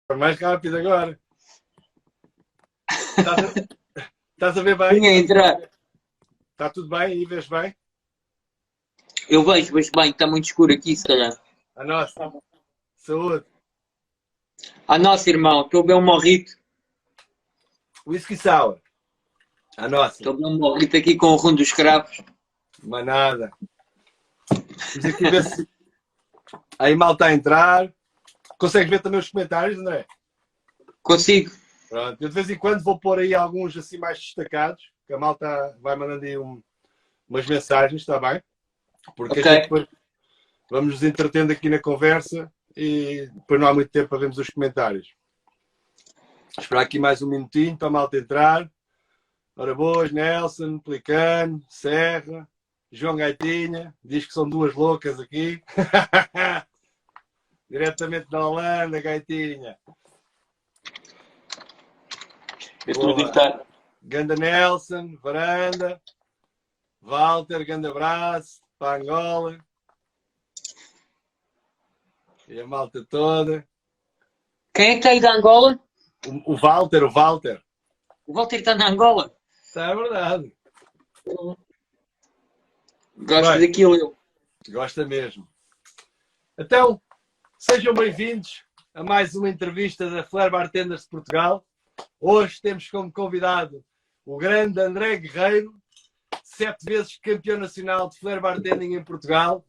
Foi mais rápido agora. Estás a ver bem? Vinha entrar. Está tudo bem? E vês bem? Eu vejo bem, está muito escuro aqui, se calhar. A nossa. Saúde. Ah, nossa, irmão, estou a ver um morrito. Whisky sour. A nossa. Estou a ver um morrito aqui com o rumo dos cravos. Mais nada. Vamos aqui ver se aí mal está a entrar. Consegues ver também os comentários, André? Consigo. Pronto. Eu de vez em quando vou pôr aí alguns assim mais destacados, que a malta vai mandando aí umas mensagens, está bem? Porque Ok. a gente depois vamos nos entretendo aqui na conversa e depois não há muito tempo para vermos os comentários. Vou esperar aqui mais um minutinho para a malta entrar. Ora boas, Nelson, Pelicano, Serra, João Gaitinha, diz que são duas loucas aqui. Diretamente da Holanda, Gaitinha. Eu estou a deitar. Ganda Nelson, Varanda, Walter, grande abraço para Angola. E a malta toda. Quem é que está aí da Angola? O Walter. O Walter está na Angola. Está, é verdade. Gosto Bem, daquilo, eu. gosta mesmo. Então, sejam bem-vindos a mais uma entrevista da Flair Bartenders de Portugal. Hoje temos como convidado o grande André Guerreiro, 7 vezes campeão nacional de Flair Bartending em Portugal,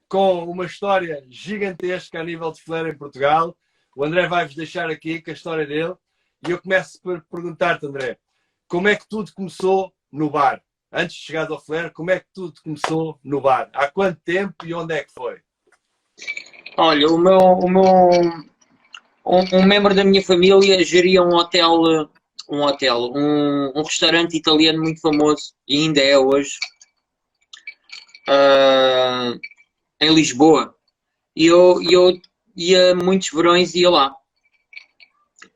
com uma história gigantesca a nível de Flair em Portugal. O André vai-vos deixar aqui com a história dele. E eu começo por perguntar-te, André, como é que tudo começou no bar? Antes de chegar ao Flair, como é que tudo começou no bar? Há quanto tempo e onde é que foi? Olha, um membro da minha família geria um restaurante italiano muito famoso, e ainda é hoje, em Lisboa. E eu ia muitos verões, ia lá.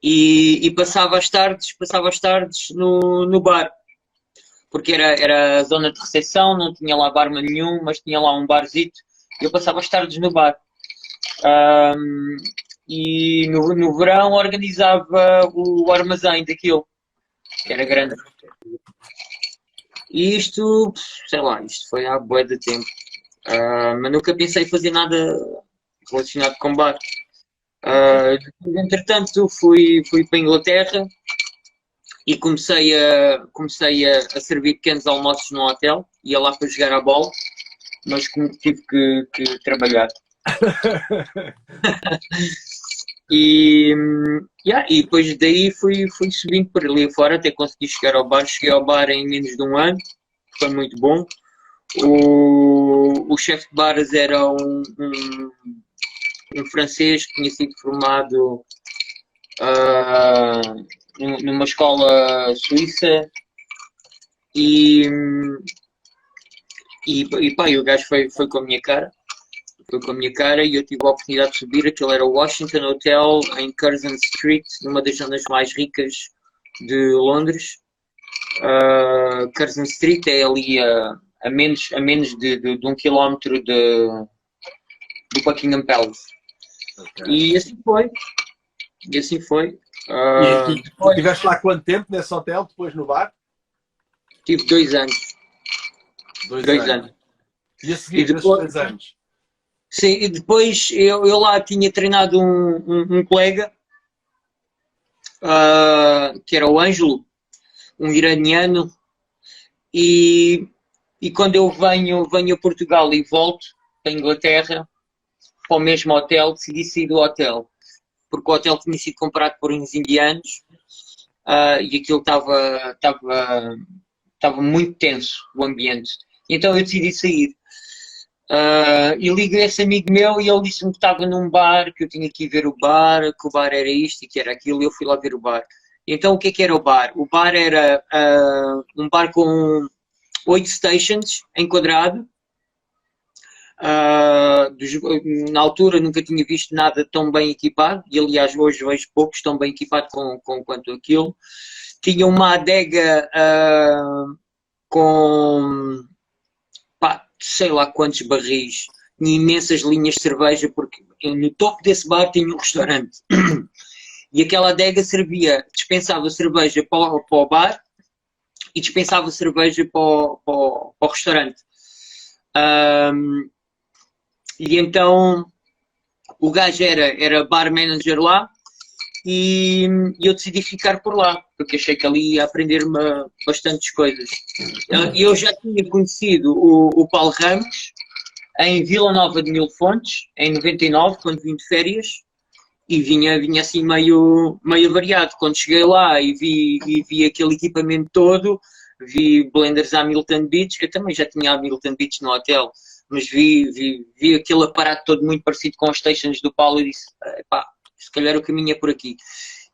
E passava as tardes no bar. Porque era a zona de recepção, não tinha lá barman nenhum, mas tinha lá um barzito. E eu passava as tardes no bar. E no verão organizava o armazém daquilo, que era grande. E isto, sei lá, isto foi há bué de tempo. Mas nunca pensei em fazer nada relacionado com bar. Entretanto, fui para a Inglaterra e comecei a servir pequenos almoços num hotel. Ia lá para jogar a bola, mas tive que trabalhar. E depois daí fui subindo por ali fora até conseguir chegar ao bar. Cheguei ao bar em menos de um ano, foi muito bom. O chefe de bares era um francês que tinha sido formado numa escola suíça e o gajo foi com a minha cara. Foi com a minha cara e eu tive a oportunidade de subir. Aquilo era o Washington Hotel em Curzon Street, numa das zonas mais ricas de Londres. Curzon Street é ali a menos de 1 quilómetro do Buckingham Palace. Okay. E assim foi. E estiveste lá quanto tempo nesse hotel, depois no bar? Tive 2 anos. 2 anos. E a seguir, nesses 2 anos? Sim, e depois eu lá tinha treinado um colega, que era o Ângelo, um iraniano, e quando eu venho a Portugal e volto para a Inglaterra, para o mesmo hotel, decidi sair do hotel, porque o hotel tinha sido comprado por uns indianos, e aquilo estava muito tenso, o ambiente. Então eu decidi sair. E liguei a esse amigo meu e ele disse-me que estava num bar, que eu tinha que ir ver o bar, que o bar era isto e que era aquilo, e eu fui lá ver o bar. Então o que é que era o bar? O bar era um bar com 8 stations enquadrado. Na altura nunca tinha visto nada tão bem equipado, e aliás hoje vejo poucos tão bem equipados quanto aquilo. Tinha uma adega com sei lá quantos barris, tinha imensas linhas de cerveja, porque no topo desse bar tinha um restaurante. E aquela adega dispensava cerveja para o bar e dispensava cerveja para o restaurante. E então o gajo era bar manager lá e eu decidi ficar por lá, porque achei que ali ia aprender-me bastantes coisas. Eu já tinha conhecido o Paulo Ramos em Vila Nova de Mil Fontes, em 99, quando vim de férias, e vinha assim meio variado. Quando cheguei lá e vi aquele equipamento todo, vi blenders à Milton Beach, eu também já tinha a Milton Beach no hotel, mas vi aquele aparato todo muito parecido com as stations do Paulo e disse, pá, se calhar o caminho é por aqui.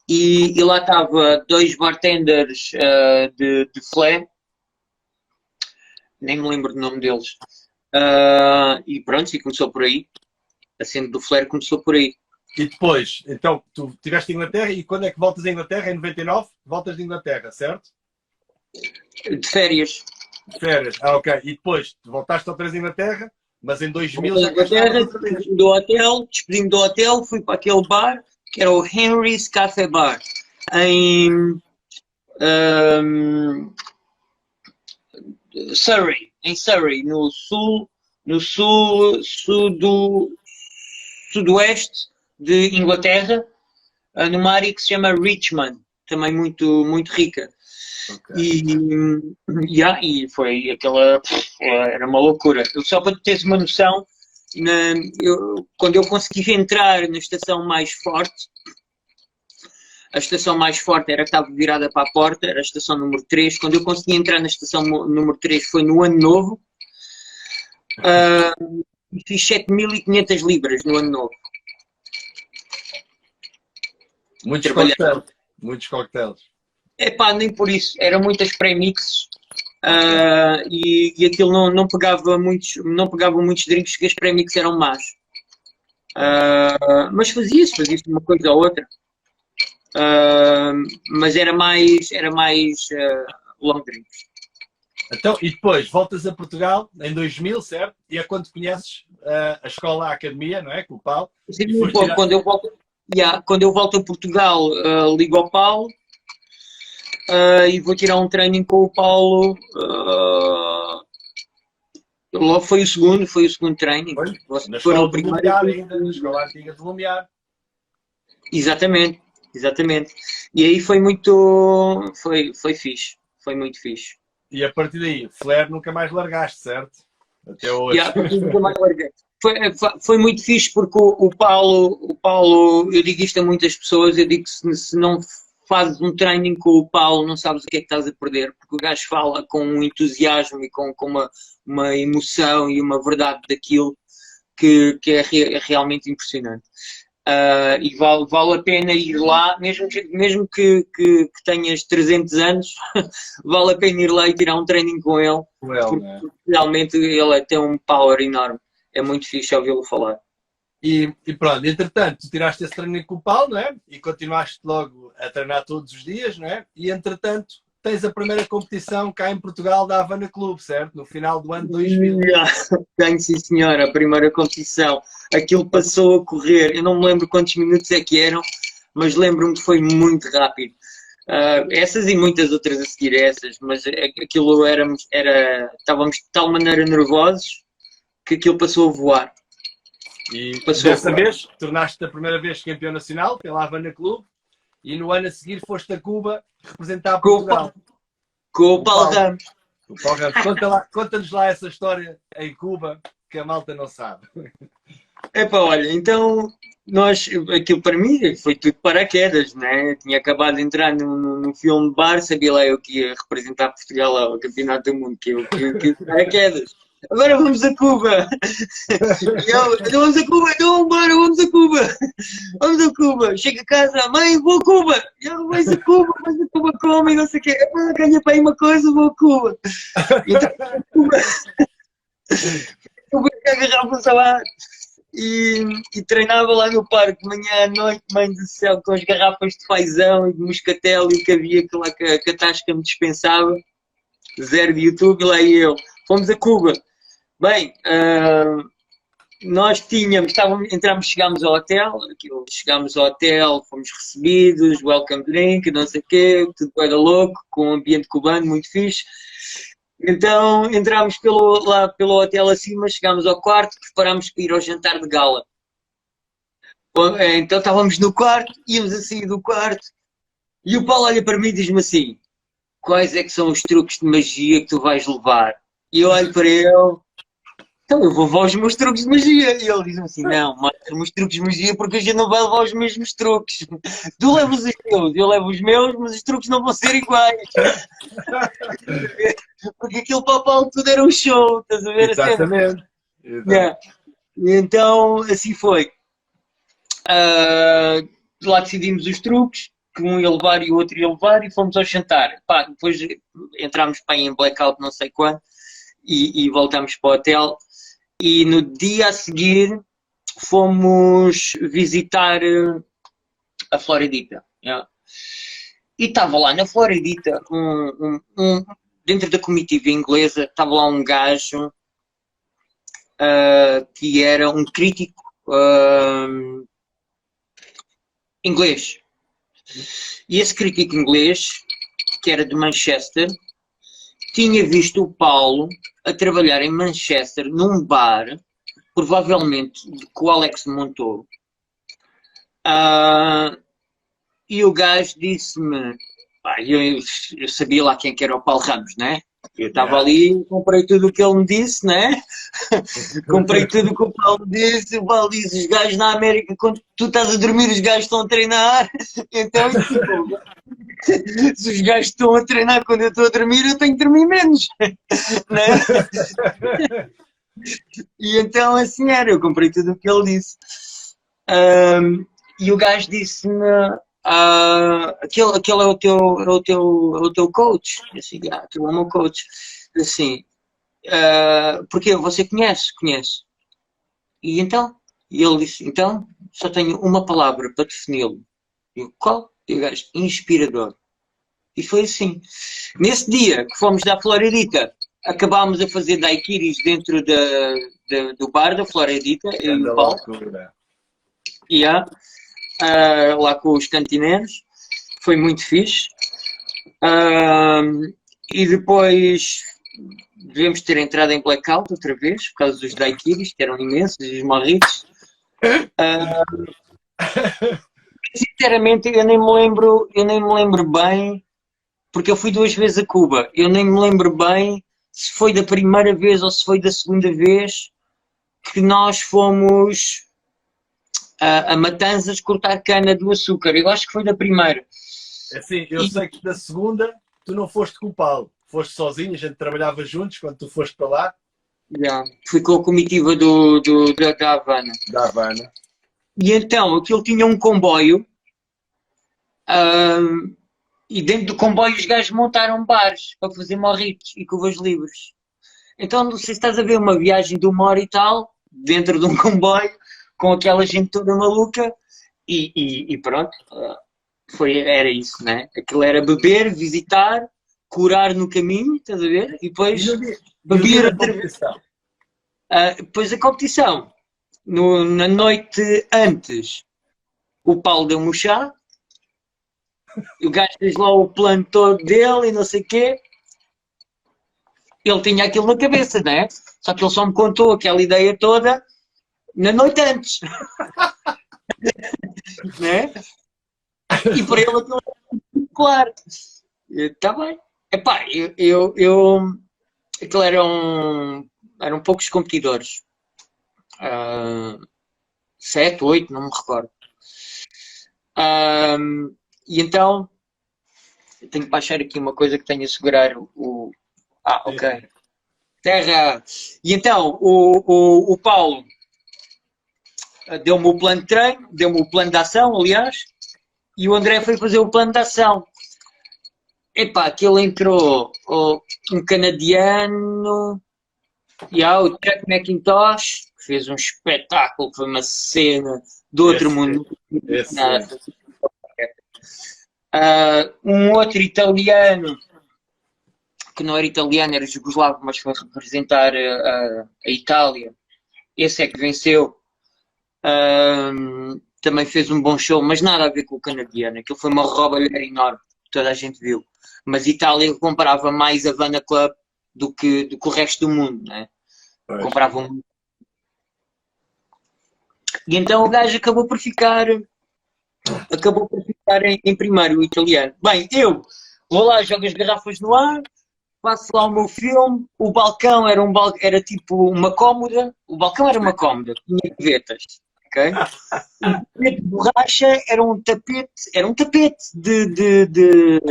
E lá estava 2 bartenders de Flé, nem me lembro do nome deles, e pronto, e começou por aí. A cena do Flare começou por aí. E depois, então, tu estiveste em Inglaterra e quando é que voltas à Inglaterra? Em 99? Voltas de Inglaterra, certo? De férias. De férias, ok. E depois, tu voltaste outra vez à Inglaterra, mas em 2000 já Inglaterra, despedi-me do hotel, fui para aquele bar, que era o Henry's Café Bar, em Surrey, no sudoeste de Inglaterra, numa área que se chama Richmond, também muito, muito rica. Okay. E foi aquela. Era uma loucura. Só para teres uma noção, quando eu consegui entrar na estação mais forte, a estação mais forte era que estava virada para a porta, era a estação número 3. Quando eu consegui entrar na estação número 3 foi no ano novo. Fiz 7.500 libras no ano novo. Muitos coquetéis. Epá, nem por isso. Eram muitas premixes. E aquilo não pegava muitos drinks, porque as premixes eram más. Mas fazia-se uma coisa ou outra. Mas era mais long drinks. Então, e depois voltas a Portugal em 2000, certo? E é quando conheces a escola, a academia, não é? Com o Paulo. Sim, quando eu volto a Portugal, ligo ao Paulo e vou tirar um training com o Paulo. Logo foi o segundo training. Na escola de Lumiar ainda, na escola antiga de Lumiar. Exatamente. E aí foi muito... Foi fixe. Foi muito fixe. E a partir daí, Flare nunca mais largaste, certo? Até hoje. Nunca mais larguei. Foi muito fixe porque o Paulo, eu digo isto a muitas pessoas, eu digo que se não fazes um training com o Paulo, não sabes o que é que estás a perder, porque o gajo fala com um entusiasmo e com uma emoção e uma verdade daquilo que é realmente impressionante. E vale a pena ir lá, mesmo que tenhas 300 anos, vale a pena ir lá e tirar um training com ele, porque realmente ele tem um power enorme. É muito fixe ouvi-lo falar. E pronto, entretanto, tu tiraste esse treino com o Paulo, não é? E continuaste logo a treinar todos os dias, não é? E entretanto, tens a primeira competição cá em Portugal da Havana Clube, certo? No final do ano 2000. Tenho, sim senhora, a primeira competição. Aquilo passou a correr, eu não me lembro quantos minutos é que eram, mas lembro-me que foi muito rápido. Essas e muitas outras a seguir essas, mas aquilo estávamos de tal maneira nervosos que aquilo passou a voar. E dessa vez, tornaste-te a primeira vez campeão nacional pela Havana Clube e no ano a seguir foste a Cuba representar Portugal. Com o Paulo Ramos. Conta-nos lá essa história em Cuba que a malta não sabe. Epá, olha, então aquilo para mim foi tudo paraquedas, né? Eu tinha acabado de entrar no filme de bar, sabia lá eu que ia representar Portugal ao Campeonato do Mundo, que paraquedas. Agora vamos a Cuba! Vamos a Cuba, então bora, vamos a Cuba! Vamos a Cuba! Chega a casa, mãe, vou a Cuba! Vais a Cuba como e não sei o quê. Ganha para aí uma coisa, vou a Cuba! Então, Cuba! Cuba que agarrava lá e treinava lá no parque, de manhã à noite, mãe do céu, com as garrafas de fazão e de moscatel e o que havia que a tasca me dispensava. Zero de YouTube, lá e eu. Fomos a Cuba. Bem, nós chegámos ao hotel, chegámos ao hotel, fomos recebidos, welcome drink, não sei o quê, tudo era louco, com um ambiente cubano muito fixe. Então entramos lá pelo hotel acima, chegámos ao quarto, preparámos para ir ao jantar de gala. Então estávamos no quarto, íamos a sair do quarto, e o Paulo olha para mim e diz-me assim: quais é que são os truques de magia que tu vais levar? E eu olho para ele. Então, eu vou levar os meus truques de magia. E ele diz assim: não, mostra-me os truques de magia porque a gente não vai levar os mesmos truques. Tu levas os teus, eu levo os meus, mas os truques não vão ser iguais. Porque aquilo para o Paulo tudo era um show, estás a ver? Exatamente. Yeah. E então, assim foi. Lá decidimos os truques, que um ia levar e o outro ia levar, e fomos ao jantar. Pá, depois entramos para em blackout não sei quando, e voltamos para o hotel. E no dia a seguir fomos visitar a Floridita. Yeah. E estava lá na Floridita, dentro da comitiva inglesa, estava lá um gajo que era um crítico inglês. E esse crítico inglês, que era de Manchester, tinha visto o Paulo a trabalhar em Manchester num bar, provavelmente que o Alex montou. E o gajo disse-me, eu sabia lá quem que era o Paulo Ramos, né? Eu estava ali, comprei tudo o que ele me disse, né? Comprei tudo o que o Paulo disse. O Paulo disse: os gajos na América, quando tu estás a dormir, os gajos estão a treinar. Então, tipo, se os gajos estão a treinar quando eu estou a dormir, eu tenho que dormir menos, né? E então, assim era, eu comprei tudo o que ele disse. E o gajo disse-me: aquele é o teu coach. Eu disse: aquele é o meu coach. Assim, porque você conhece? Conhece. E então? E ele disse: então, só tenho uma palavra para defini-lo. E eu: qual? E o gajo: inspirador. E foi assim. Nesse dia que fomos da Floridita, acabámos a fazer daiquiris dentro do bar da Floridita, eu e o Paulo. Lá com os cantineiros. Foi muito fixe. E depois devemos ter entrado em blackout outra vez, por causa dos daiquiris, que eram imensos, e os morritos. Sinceramente, eu nem me lembro bem, porque eu fui 2 vezes a Cuba. Eu nem me lembro bem se foi da primeira vez ou se foi da segunda vez que nós fomos a Matanzas cortar cana do açúcar. Eu acho que foi da primeira. Assim, eu sei que da segunda tu não foste com o Paulo. Foste sozinho, a gente trabalhava juntos quando tu foste para lá. Fui com a comitiva da Havana. Da Havana. E então, aquilo tinha um comboio, e dentro do comboio os gajos montaram bares para fazer morritos e cubas livres. Então, não sei se estás a ver uma viagem de 1 hora e tal, dentro de um comboio, com aquela gente toda maluca, e pronto, era isso, né? Aquilo era beber, visitar, curar no caminho, estás a ver? E depois beber outra vez. Depois a competição. Na noite antes, o Paulo deu-me o chá, o gajo fez lá o plano todo dele e não sei o quê. Ele tinha aquilo na cabeça, né? Só que ele só me contou aquela ideia toda na noite antes. Né? E para ele aquilo era claro. Está bem. Epá, aquilo eram poucos competidores. 7, 8, não me recordo. E então, eu tenho que baixar aqui uma coisa que tenho a segurar o... ok. Terra. E então, o Paulo deu-me o plano de treino, deu-me o plano de ação, aliás, e o André foi fazer o plano de ação. Epá, aquilo entrou um canadiano, o Chuck McIntosh, que fez um espetáculo, foi uma cena do outro mundo. Um outro italiano que não era italiano, era jugoslavo, mas foi representar a Itália. Esse é que venceu. Também fez um bom show, mas nada a ver com o canadiano. Aquilo foi uma roubalheira enorme, toda a gente viu. Mas Itália comparava mais a Havana Club do que o resto do mundo, né? Compravam. E então o gajo acabou por ficar em primeiro, o italiano. Bem, eu vou lá, jogo as garrafas no ar, faço lá o meu filme. O balcão era tipo uma cômoda. O balcão era uma cômoda, tinha gavetas, ok? O tapete de borracha era um tapete de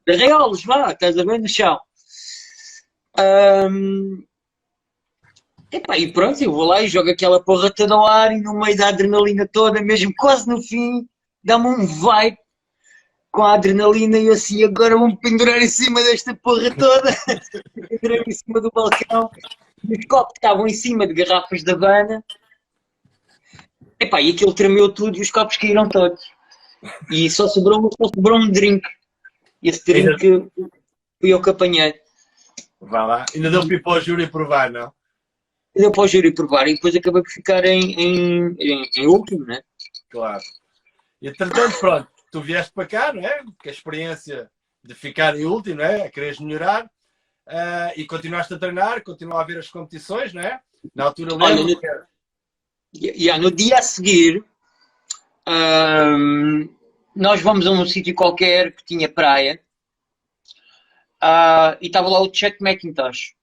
arraiolos, vá, estás a ver, no chão. Epá, e pronto, eu vou lá e jogo aquela porra toda ao ar e no meio da adrenalina toda, mesmo quase no fim, dá-me um vibe com a adrenalina e eu assim, agora vou-me pendurar em cima desta porra toda, pendurar em cima do balcão, e os copos estavam em cima de garrafas da Havana, epá, e aquilo tremeu tudo e os copos caíram todos. E só sobrou um drink. E esse drink fui eu que apanhei. Vá lá. Ainda deu para o júri provar, não? Deu para o júri provar e depois acabei por ficar em último, né? Claro. E entretanto, pronto, tu vieste para cá, não é? Com a experiência de ficar em último, não é? A quereres melhorar. E continuaste a treinar, continua a ver as competições, não é? Na altura lembro. No dia a seguir, nós vamos a um sítio qualquer que tinha praia e estava lá o Chuck McIntosh.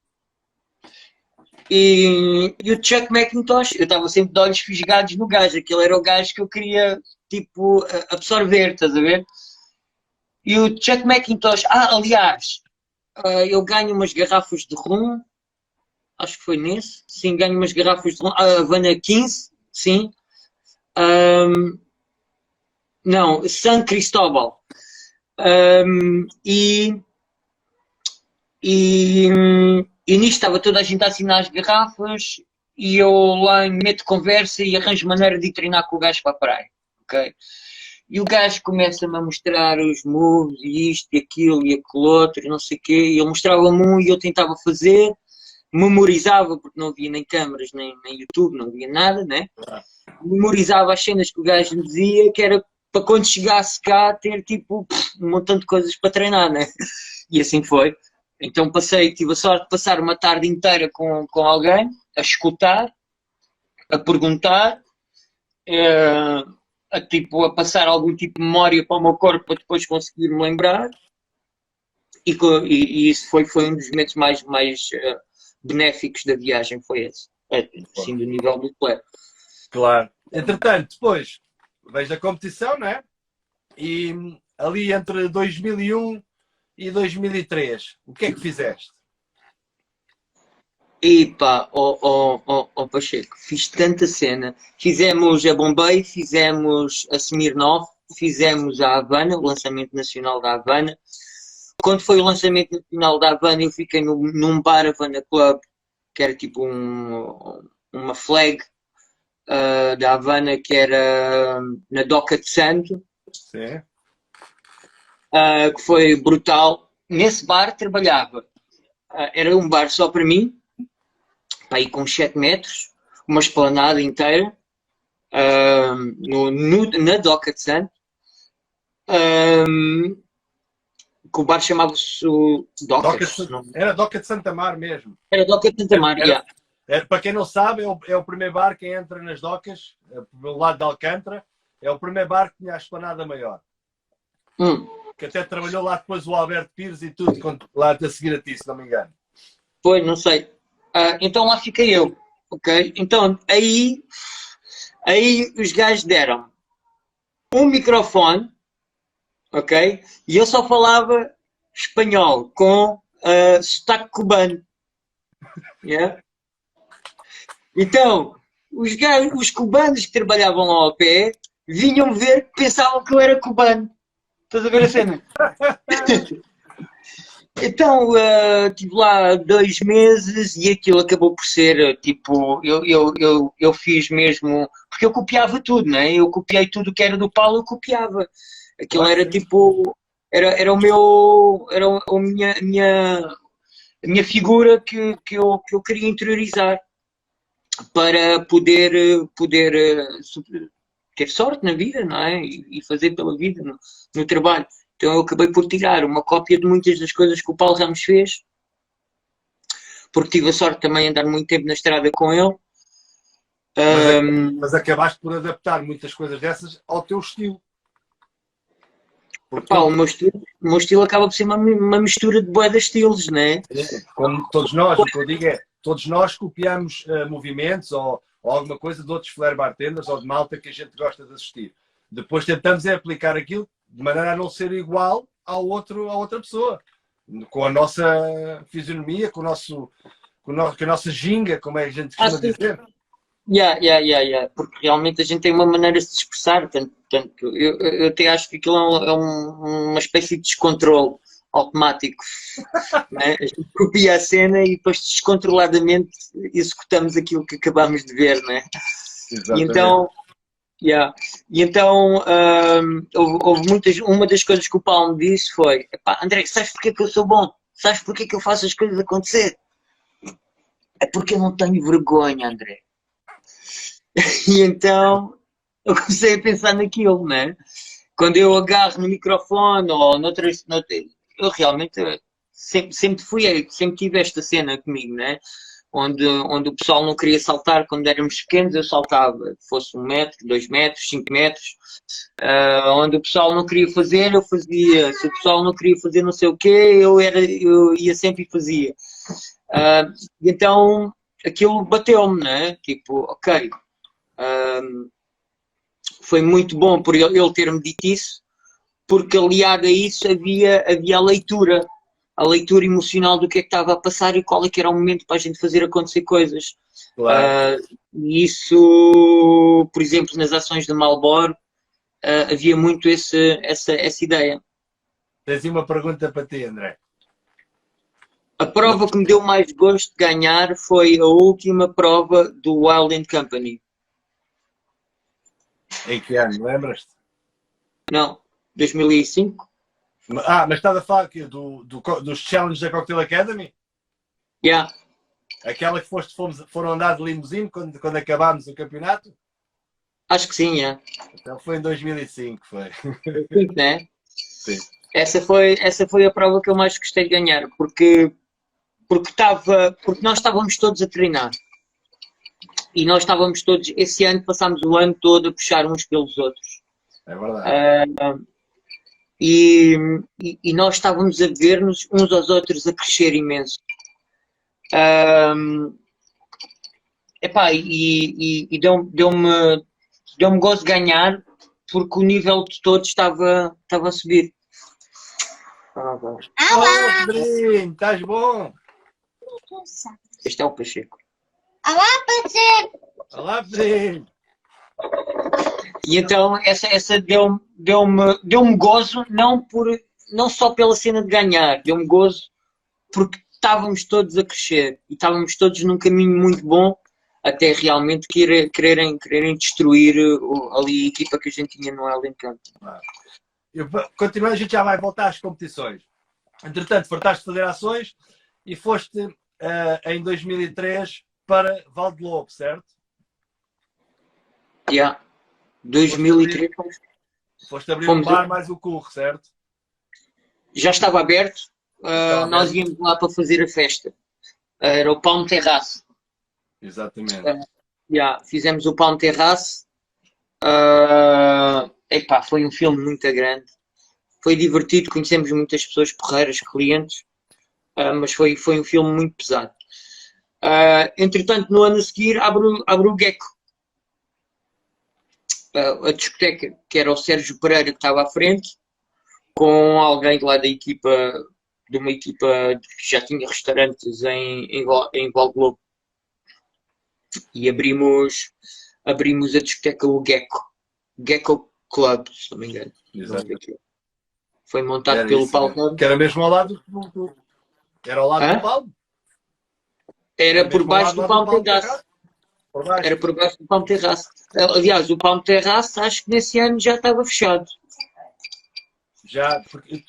E o Chuck McIntosh, eu estava sempre de olhos fisgados no gajo, aquele era o gajo que eu queria, tipo, absorver, estás a ver? E o Chuck McIntosh, aliás, eu ganho umas garrafas de rum, acho que foi nesse, sim, ganho umas garrafas de rum, Havana 15, sim, não, San Cristóbal, e nisto estava toda a gente a assinar as garrafas e eu lá meto conversa e arranjo maneira de ir treinar com o gajo para a praia, ok? E o gajo começa-me a mostrar os moves e isto e aquilo e aquilo outro e não sei o quê, e ele mostrava-me um e eu tentava fazer, memorizava porque não havia nem câmaras nem YouTube, não havia nada, né? Memorizava as cenas que o gajo me dizia, que era para quando chegasse cá ter tipo um montão de coisas para treinar, né? E assim foi. Então tive a sorte de passar uma tarde inteira com alguém, a escutar, a perguntar, a passar algum tipo de memória para o meu corpo para depois conseguir me lembrar. E isso foi um dos momentos mais benéficos da viagem, foi esse. Assim, do nível do play. Claro. Entretanto, depois vejo a competição, não é? E ali entre 2001 e 2003, o que é que fizeste? Epá, Pacheco, fiz tanta cena. Fizemos a Bombay, fizemos a Smirnoff, fizemos a Havana, o lançamento nacional da Havana. Quando foi o lançamento nacional da Havana, eu fiquei num bar Havana Club, que era tipo uma flag da Havana, que era na Doca de Santo. Sim. Que foi brutal. Nesse bar trabalhava. Era um bar só para mim, aí com 7 metros, uma esplanada inteira, na Doca de Santo. Que o bar chamava-se Docas. Era Doca de Santa Mar mesmo. Era Doca de Santa Mar, para quem não sabe, é o primeiro bar que entra nas docas, pelo lado de Alcântara. É o primeiro bar que tinha a esplanada maior. Que até trabalhou lá depois o Alberto Pires e tudo, lá a seguir a ti, se não me engano. Pois, não sei. Então lá fiquei eu, ok? Então aí os gajos deram um microfone, ok? E eu só falava espanhol com sotaque cubano. Yeah? Então, os cubanos que trabalhavam lá ao pé vinham ver, pensavam que eu era cubano. Estás a ver a cena? Então, estive lá 2 meses e aquilo acabou por ser, tipo, eu fiz mesmo, porque eu copiava tudo, né? Eu copiei tudo que era do Paulo, eu copiava. Aquilo era tipo, era o meu, era a minha minha figura que eu queria interiorizar para poder ter sorte na vida, não é? E fazer pela vida, no trabalho. Então eu acabei por tirar uma cópia de muitas das coisas que o Paulo Ramos fez, porque tive a sorte também de andar muito tempo na estrada com ele. Mas acabaste por adaptar muitas coisas dessas ao teu estilo. Pá, o meu estilo acaba por ser uma mistura de bué de estilos, não é? Como todos nós, o que eu digo é, todos nós copiamos movimentos ou alguma coisa de outros flair bartenders ou de malta que a gente gosta de assistir. Depois tentamos aplicar aquilo de maneira a não ser igual à outra pessoa. Com a nossa fisionomia, com a nossa ginga, como é que a gente costuma dizer. Porque realmente a gente tem uma maneira de se expressar, tanto eu até acho que aquilo é uma espécie de descontrole automático, né? A gente copia a cena e depois descontroladamente executamos aquilo que acabamos de ver, né? E então houve uma das coisas que o Paulo me disse foi: epá, André, sabes porque é que eu sou bom? Sabes porque é que eu faço as coisas acontecer? É porque eu não tenho vergonha, André. E então eu comecei a pensar naquilo, né? Quando eu agarro no microfone ou eu realmente sempre tive esta cena comigo, né? Onde o pessoal não queria saltar quando éramos pequenos, eu saltava, fosse 1 metro, 2 metros, 5 metros. Onde o pessoal não queria fazer, eu fazia. Se o pessoal não queria fazer não sei o quê, eu ia sempre e fazia. Então aquilo bateu-me, né? Tipo, ok. Foi muito bom por ele ter-me dito isso, porque aliado a isso havia a leitura emocional do que é que estava a passar e qual é que era o momento para a gente fazer acontecer coisas. Claro. E isso, por exemplo, nas ações de Marlboro, havia muito essa ideia. Tens uma pergunta para ti, André. A prova que me deu mais gosto de ganhar foi a última prova do Wild & Company. Em que ano, lembras-te? Não, 2005. Mas estás a falar aqui dos challenges da Cocktail Academy? Yeah. Aquela que foram andar de limusine quando acabámos o campeonato? Acho que sim, yeah. Então foi em 2005, foi. Sim, né? Sim. Essa foi a prova que eu mais gostei de ganhar, porque nós estávamos todos a treinar. E nós estávamos todos, esse ano passámos o ano todo a puxar uns pelos outros. É verdade. E nós estávamos a ver-nos uns aos outros a crescer imenso. E deu-me gosto de ganhar, porque o nível de todos estava a subir. Olá, Pedrinho, estás bom? Este é o Pacheco. Olá, Pacheco! Olá, Pedrinho! E então essa deu-me gozo, não só pela cena de ganhar, deu-me gozo porque estávamos todos a crescer e estávamos todos num caminho muito bom até realmente quererem destruir ali a equipa que a gente tinha no Wild & Company. Continuando, a gente já vai voltar às competições. Entretanto, fartaste de fazer ações e foste em 2003 para Valdelobo, certo? 2003. Foste abrir um bar mais o curro, certo? Já estava aberto. Nós íamos lá para fazer a festa. Era o Palm Terrace. Exatamente. Fizemos o Palm Terrace. Foi um filme muito grande. Foi divertido, conhecemos muitas pessoas porreiras, clientes, mas foi um filme muito pesado. Entretanto, no ano a seguir, abre o Gecko. A discoteca, que era o Sérgio Pereira que estava à frente, com alguém lá de uma equipa que já tinha restaurantes em Valdelobo. E abrimos a discoteca o Gecko Club, se não me engano. Exato. Foi montado pelo Paulo. Que era mesmo ao lado Era ao lado do Paulo? Era por baixo do Palm Terrace. Era por baixo do Palm Terrace. Aliás, o Palm Terrace acho que nesse ano já estava fechado. Já, porque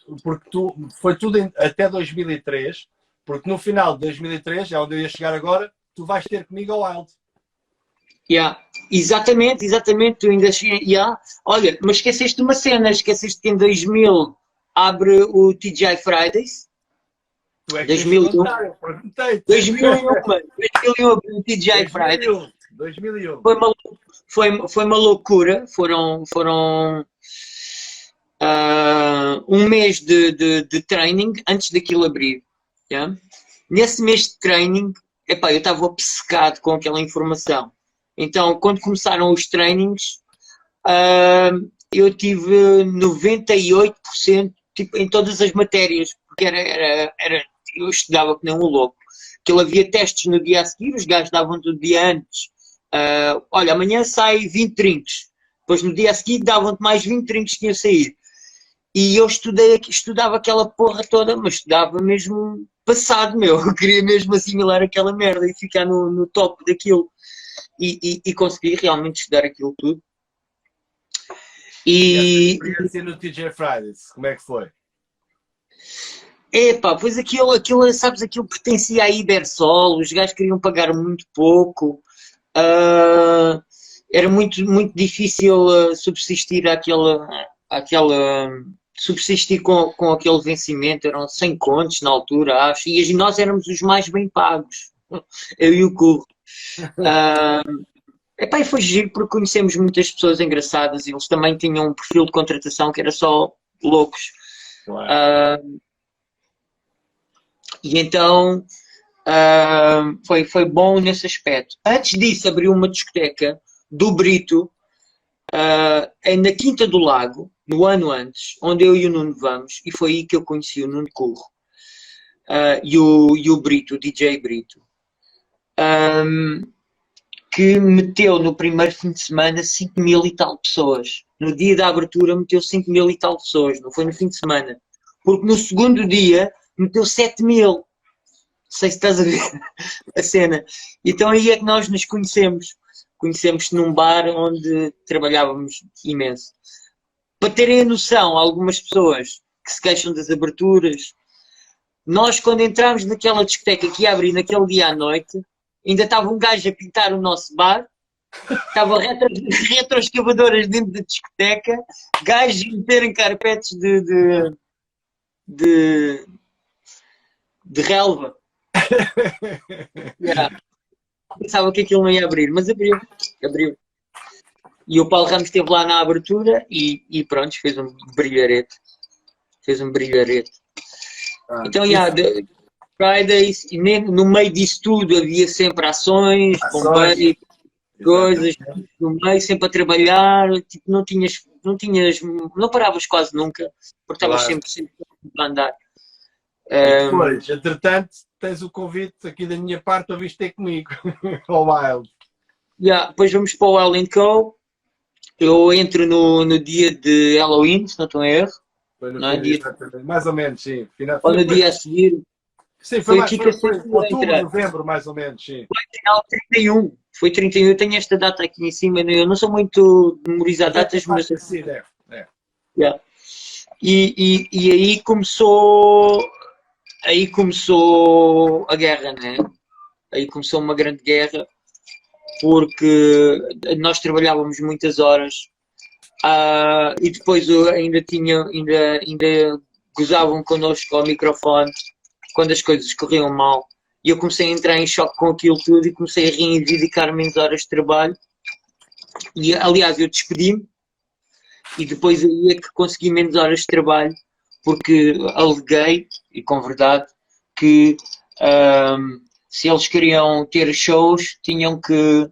foi tudo até 2003, Porque no final de 2003, é onde eu ia chegar agora, tu vais ter comigo ao Wild. Yeah. Exatamente, tu ainda yeah. Olha, mas esqueceste de uma cena, esqueceste que em 2000 abre o TGI Fridays. Tu é que 2001. Perguntei-te. 2001, mano. 2001 abriu o TGI Fridays. 2001. Foi uma loucura. Foram um mês de training antes daquilo abrir. Yeah? Nesse mês de training, epá, eu estava obcecado com aquela informação. Então, quando começaram os trainings, eu tive 98% tipo, em todas as matérias, porque eu estudava que nem um louco. Aquilo havia testes no dia a seguir, os gajos davam-te o dia antes. Olha, amanhã sai 20 drinks. Depois no dia a seguir davam-te mais 20 drinks que iam sair. E eu estudava aquela porra toda, mas estudava mesmo passado, meu. Eu queria mesmo assimilar aquela merda e ficar no top daquilo. E consegui realmente estudar aquilo tudo. E a experiência no TGI Fridays, como é que foi? Epá, pois aquilo, sabes, aquilo pertencia à Ibersol, os gajos queriam pagar muito pouco, era muito, muito difícil subsistir subsistir com aquele vencimento, eram 100 contos na altura, acho, e nós éramos os mais bem pagos, eu e o Curro. Epá, e foi giro porque conhecemos muitas pessoas engraçadas e eles também tinham um perfil de contratação que era só loucos. Claro. E então foi bom nesse aspecto. Antes disso abriu uma discoteca do Brito na Quinta do Lago, no ano antes, onde eu e o Nuno vamos, e foi aí que eu conheci o Nuno Curro e o Brito, o DJ Brito. Que meteu no primeiro fim de semana 5.000 e tal pessoas. No dia da abertura meteu 5.000 e tal pessoas, não foi no fim de semana. Porque no segundo dia meteu 7.000. Não sei se estás a ver a cena. Então aí é que nós nos conhecemos. Conhecemos-te num bar onde trabalhávamos imenso. Para terem a noção, algumas pessoas que se queixam das aberturas, nós quando entramos naquela discoteca que ia abrir naquele dia à noite, ainda estava um gajo a pintar o nosso bar, estavam retroescavadoras dentro da discoteca, gajos a meterem carpetes de relva. Yeah. Pensava que aquilo não ia abrir, mas abriu. E o Paulo Ramos esteve lá na abertura e pronto, fez um brilharete. Então, Fridays, e no meio disso tudo havia sempre ações, bombeiros, coisas, no meio sempre a trabalhar, tipo, não paravas quase nunca, porque estavas sempre a andar. Depois, entretanto, tens o convite aqui da minha parte para vir ter comigo ao Wild. Depois vamos para o Wild & Co. Eu entro no dia de Halloween, se não estou em erro. Foi no dia, mais ou menos, sim. Ou no dia a seguir. Sim, foi outubro, novembro, mais ou menos, sim. Foi final 31. Foi 31, eu tenho esta data aqui em cima, eu não sou muito de memorizar datas, mas... Sim, é. Yeah. E aí começou a guerra, né? Aí começou uma grande guerra, porque nós trabalhávamos muitas horas e depois ainda gozavam connosco ao microfone quando as coisas corriam mal. E eu comecei a entrar em choque com aquilo tudo e comecei a reivindicar menos horas de trabalho. E, aliás, eu despedi-me e depois aí é que consegui menos horas de trabalho, porque aleguei, e com verdade, que se eles queriam ter shows, tinham que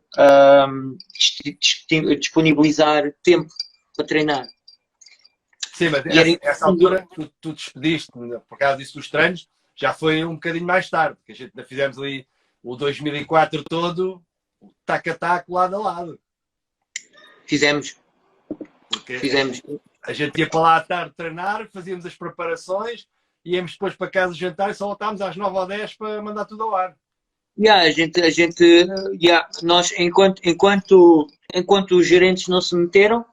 disponibilizar tempo para treinar. Sim, mas essa altura tu despediste, por causa disso dos treinos, já foi um bocadinho mais tarde, porque a gente ainda fizemos ali o 2004 todo, tac-a-tac, lado a lado. Fizemos. A gente ia para lá à tarde treinar, fazíamos as preparações, íamos depois para casa jantar e só voltámos às 9 ou 10 para mandar tudo ao ar. Nós, enquanto os gerentes não se meteram,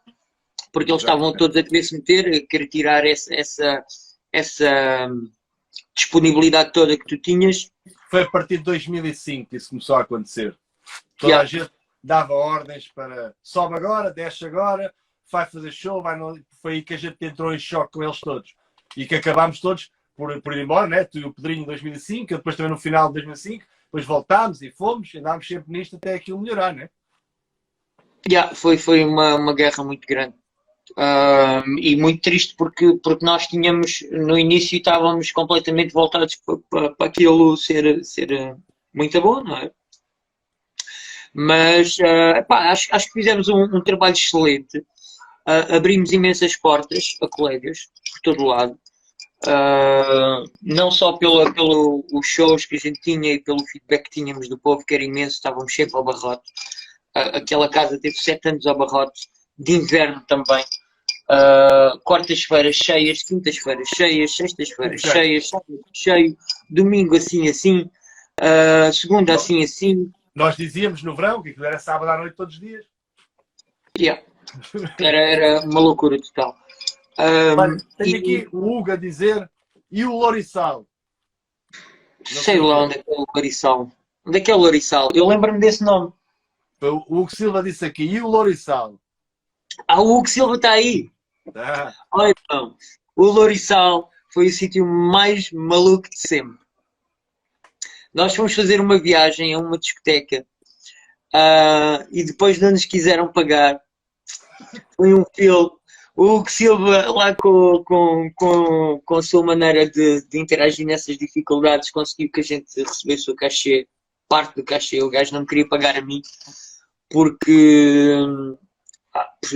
porque eles estavam todos a querer se meter, a querer tirar essa disponibilidade toda que tu tinhas. Foi a partir de 2005 que isso começou a acontecer. Toda a gente dava ordens para sobe agora, desce agora, vai fazer show, vai no... Foi aí que a gente entrou em choque com eles todos. E que acabámos todos por ir embora, né? Tu e o Pedrinho em 2005, eu depois também no final de 2005, depois voltámos e fomos, andámos sempre nisto até aquilo melhorar, né? Foi uma guerra muito grande. E muito triste porque nós tínhamos, no início estávamos completamente voltados para aquilo ser muito bom, não é? Mas acho que fizemos um trabalho excelente. Abrimos imensas portas a colegas por todo lado. Não só pelos shows que a gente tinha e pelo feedback que tínhamos do povo, que era imenso, estávamos sempre ao barrote. Aquela casa teve 7 anos ao barrote, de inverno também. Quartas-feiras cheias, quintas-feiras cheias, sextas-feiras cheias, sábado cheio, domingo assim, segunda assim. Nós dizíamos no verão que aquilo era sábado à noite todos os dias. Era uma loucura total. Olha, tenho aqui o Hugo a dizer, e o Lourissal? Sei lá onde é que é o Lourissal. Onde é que é o Lourissal? Eu lembro-me desse nome. O Hugo Silva disse aqui, e o Lourissal? O Hugo Silva está aí. Olha então, o Lourissal foi o sítio mais maluco de sempre. Nós fomos fazer uma viagem a uma discoteca e depois não nos quiseram pagar. Foi um filme. O Hugo Silva, lá com a sua maneira de interagir nessas dificuldades, conseguiu que a gente recebesse o cachê, parte do cachê. O gajo não me queria pagar a mim porque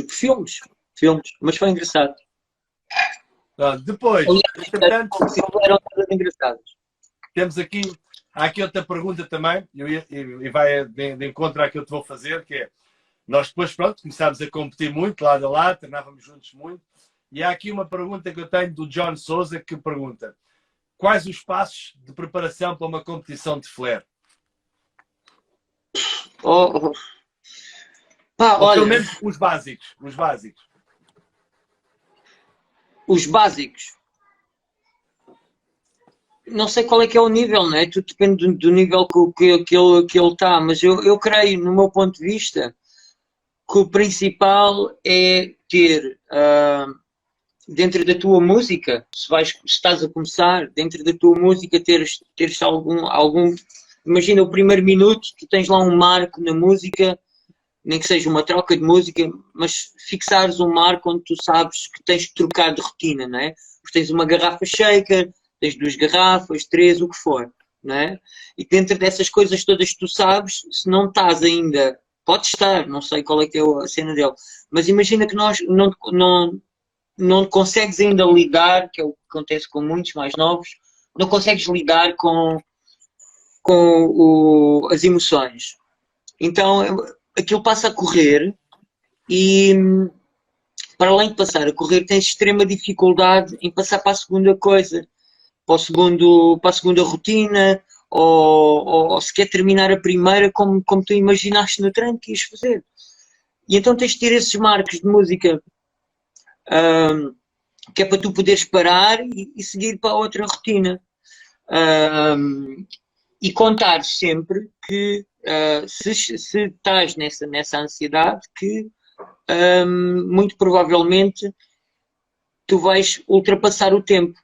filmes, mas foi engraçado. Depois, entretanto, eram todas engraçadas. Temos aqui, há aqui outra pergunta também, e vai de encontro àquilo que eu te vou fazer, que é, nós depois, pronto, começámos a competir muito, lado a lado, treinávamos juntos muito, e há aqui uma pergunta que eu tenho do John Souza, que pergunta, quais os passos de preparação para uma competição de flare? Ou olha, pelo menos os básicos. Os básicos. Não sei qual é que é o nível, né? Tudo depende do nível que ele está, mas eu creio, no meu ponto de vista, que o principal é ter, dentro da tua música, se estás a começar, dentro da tua música, teres algum... Imagina o primeiro minuto, tu tens lá um marco na música, nem que seja uma troca de música, mas fixares um marco onde tu sabes que tens de trocar de rotina, não é? Porque tens uma garrafa shaker, tens 2 garrafas, 3, o que for, não é? E dentro dessas coisas todas que tu sabes, se não estás ainda, pode estar, não sei qual é que é a cena dele, mas imagina que nós não consegues ainda lidar, que é o que acontece com muitos mais novos, não consegues lidar com as emoções. Então, aquilo passa a correr e, para além de passar a correr, tens extrema dificuldade em passar para a segunda coisa, para a segunda rotina, ou sequer terminar a primeira como tu imaginaste no treino que ias fazer. E então tens de ter esses marcos de música, que é para tu poderes parar e seguir para a outra rotina. E contar sempre que se estás nessa ansiedade, que muito provavelmente tu vais ultrapassar o tempo.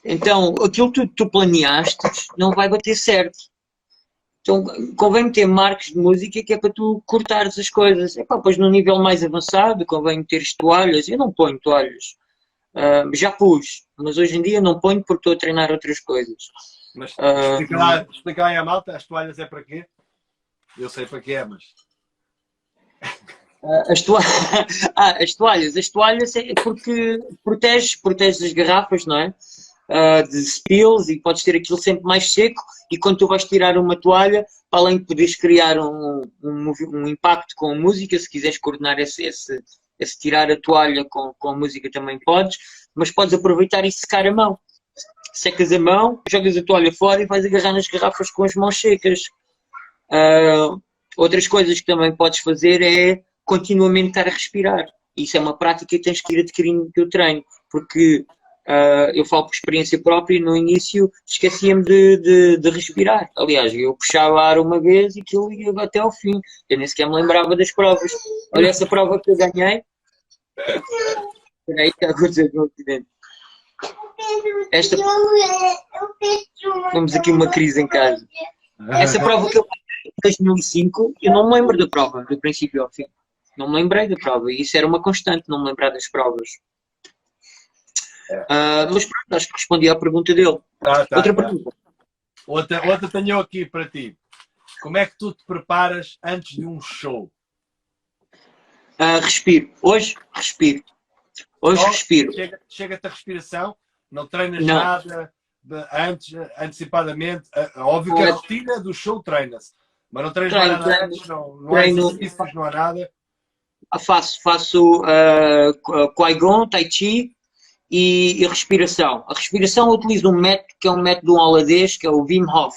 Então, aquilo que tu planeaste não vai bater certo. Então, convém ter marcos de música que é para tu cortares as coisas. Pois no nível mais avançado, convém teres toalhas. Eu não ponho toalhas. Já pus, mas hoje em dia não ponho porque estou a treinar outras coisas. Mas explica aí à malta, as toalhas é para quê? Eu sei para quê, mas... As toalhas é porque protege as garrafas, não é? De spills, e podes ter aquilo sempre mais seco, e quando tu vais tirar uma toalha, além de poderes criar um impacto com a música, se quiseres coordenar esse tirar a toalha com a música também podes, mas podes aproveitar e secar a mão. Secas a mão, jogas a toalha fora e vais agarrar nas garrafas com as mãos secas. Outras coisas que também podes fazer é continuamente estar a respirar. Isso é uma prática que tens que ir adquirindo no teu treino, porque Eu falo por experiência própria e no início esquecia-me de respirar. Aliás, eu puxava ar uma vez e aquilo ia até ao fim. Eu nem sequer me lembrava das provas. Olha essa prova que eu ganhei. Espera aí, que está a acontecer no acidente. Esta... Temos aqui uma crise em casa. Essa prova que eu ganhei em 2005, eu não me lembro da prova, do princípio ao fim. Não me lembrei da prova. E isso era uma constante, não me lembrar das provas. Mas pronto, acho que respondi à pergunta dele. Outra pergunta. Outra tenho eu aqui para ti. Como é que tu te preparas antes de um show? Respiro. Hoje, respiro. Hoje, respiro. Chega-te a respiração? Não treinas Não. nada antecipadamente? Óbvio que a rotina do show treina-se. Mas não treinas nada antes? Não há exercícios, não há nada? Faço Qigong, Tai Chi e respiração. A respiração eu utilizo um método que é um método holandês, que é o Wim Hof.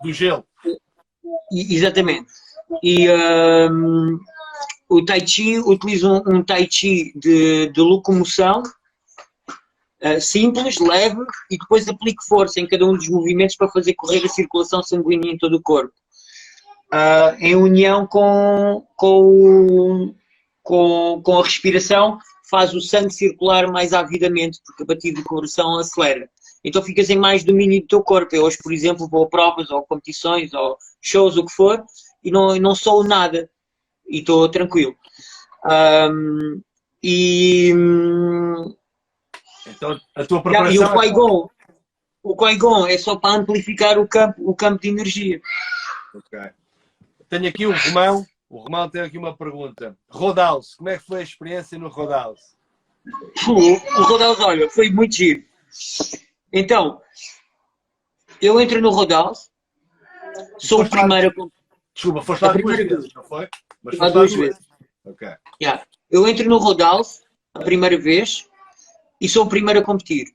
Do gelo. Exatamente. E o Tai Chi, utilizo um Tai Chi de locomoção, simples, leve, e depois aplico força em cada um dos movimentos para fazer correr a circulação sanguínea em todo o corpo. Em união com a respiração, faz o sangue circular mais avidamente, porque a batida do coração acelera. Então ficas em mais domínio do teu corpo. Eu hoje, por exemplo, vou a provas, ou competições, ou shows, o que for, e não sou nada. E estou tranquilo. Então, a tua preparação... E o Qigong é só para amplificar o campo de energia. Ok. Tenho aqui o Romão. O Romão tem aqui uma pergunta. Roadhouse, como é que foi a experiência no Roadhouse? O Roadhouse, olha, foi muito giro. Então, eu entro no Roadhouse, sou o primeiro a... Desculpa, foste lá duas vezes, não foi? Mas foste lá duas vezes. Ok. Yeah. Eu entro no Roadhouse a primeira vez e sou o primeiro a competir.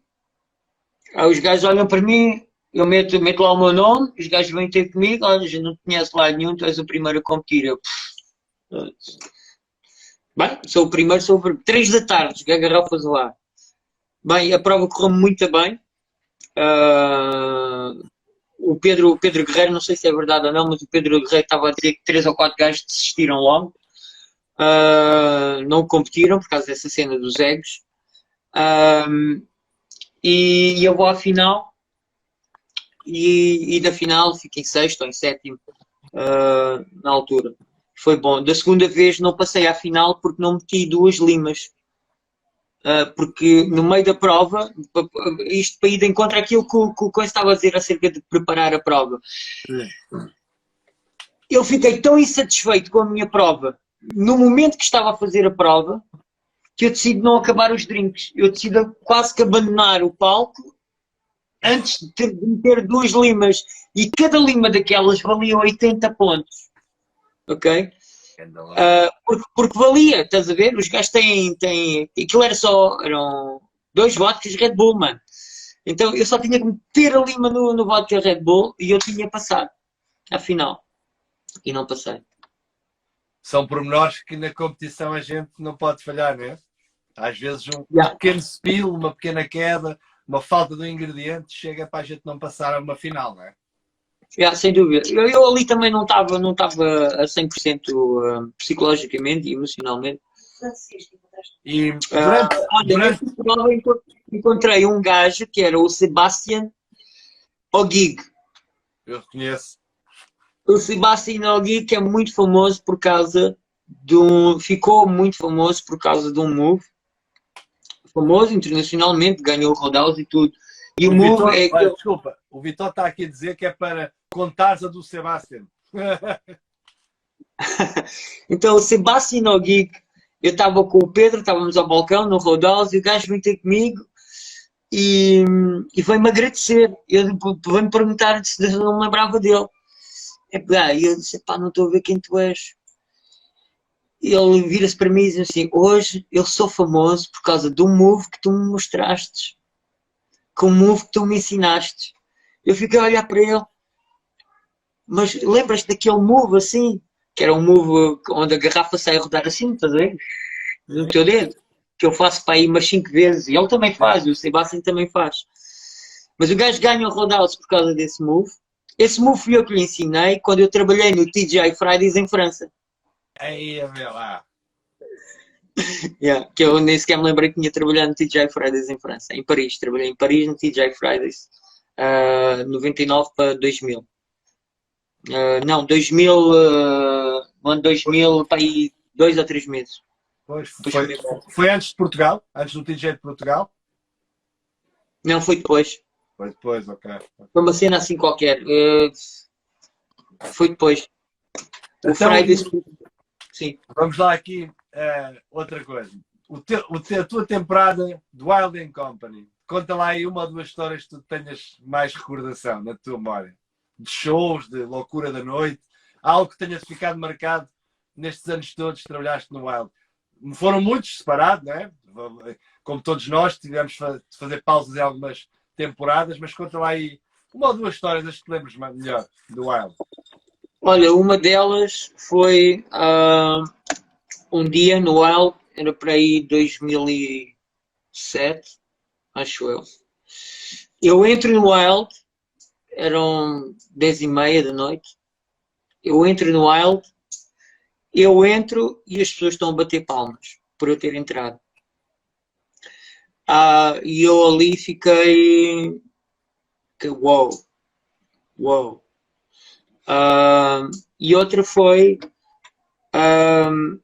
Aí os gajos olham para mim, eu meto lá o meu nome, os gajos vêm ter comigo, olha, a gente não te conhece lá nenhum, tu és o primeiro a competir. Eu, bem, sou o primeiro, 3 da tarde, joguei garrafas lá. Bem, a prova correu muito bem. O Pedro Guerreiro, não sei se é verdade ou não, mas o Pedro Guerreiro estava a dizer que 3 ou 4 gajos desistiram logo. Não competiram por causa dessa cena dos egos. E eu vou à final. E da final fiquei em 6º ou em 7º na altura. Foi bom. Da segunda vez não passei à final porque não meti 2 limas. Porque no meio da prova, isto para ir de encontro àquilo que o Coisa estava a dizer acerca de preparar a prova. Eu fiquei tão insatisfeito com a minha prova, no momento que estava a fazer a prova, que eu decido não acabar os drinks. Eu decido quase que abandonar o palco antes de meter 2 limas. E cada lima daquelas valia 80 pontos. Ok? Porque valia, estás a ver? Os gajos têm... Aquilo eram 2 vodkas Red Bull, mano. Então eu só tinha que meter a lima no vodka Red Bull e eu tinha passado. Afinal. E não passei. São pormenores que na competição a gente não pode falhar, não é? Às vezes um pequeno spill, uma pequena queda, uma falta de um ingrediente, chega para a gente não passar a uma final, não é? Sem dúvida. Eu ali também não estava a 100% psicologicamente e emocionalmente. E durante a prova encontrei um gajo que era o Sebastian Ogier. Eu reconheço. O Sebastian Ogier, que é muito famoso por causa ficou muito famoso por causa de um move. Famoso internacionalmente, ganhou o Roadhouse e tudo. E o move Vitor, é... Desculpa, o Vitor está aqui a dizer que é para contares a do Sebastian. Então o Sebastian Ogier, eu estava com o Pedro, estávamos ao balcão no Roadhouse e o gajo veio ter comigo e veio-me agradecer. Veio-me perguntar se eu não me lembrava dele. E eu disse, pá, não estou a ver quem tu és. E ele vira-se para mim e diz assim, hoje eu sou famoso por causa do move que tu me mostraste. Com o move que tu me ensinaste. Eu fiquei a olhar para ele. Mas lembras-te daquele move assim? Que era um move onde a garrafa sai a rodar assim, estás a ver? No teu dedo. que eu faço para aí umas 5 vezes, e ele também faz, e o Sebastian também faz. Mas o gajo ganha o Roadhouse por causa desse move. Esse move fui eu que lhe ensinei quando eu trabalhei no TGI Fridays em França. Aí, a ver lá. Yeah, que eu nem sequer me lembrei que tinha trabalhado no TGI Fridays em França, em Paris. Trabalhei em Paris no TGI Fridays, 99 para 2000. Não, 2000, no ano 2000, para aí 2 ou 3 meses. Pois, foi antes de Portugal? Antes do TJ de Portugal? Não, foi depois. Foi depois, ok. Foi uma cena assim qualquer. Foi depois. O Então, Fridays. Sim. vamos lá aqui, outra coisa. A tua temporada do Wild and Company. Conta lá aí uma ou duas histórias que tu tenhas mais recordação na tua memória. De shows, de loucura da noite. Algo que tenha ficado marcado nestes anos todos que trabalhaste no Wild. Foram muitos separados, não é? Como todos nós, tivemos de fazer pausas em algumas temporadas, mas conta lá aí uma ou duas histórias, as que te lembres melhor do Wild. Olha, uma delas foi um dia no Wild, era para aí 2007, acho eu. Eu entro no Wild, eram 10h30 da noite. Eu entro no Wild, eu entro e as pessoas estão a bater palmas por eu ter entrado. E eu ali fiquei. Uou, uou. E outra foi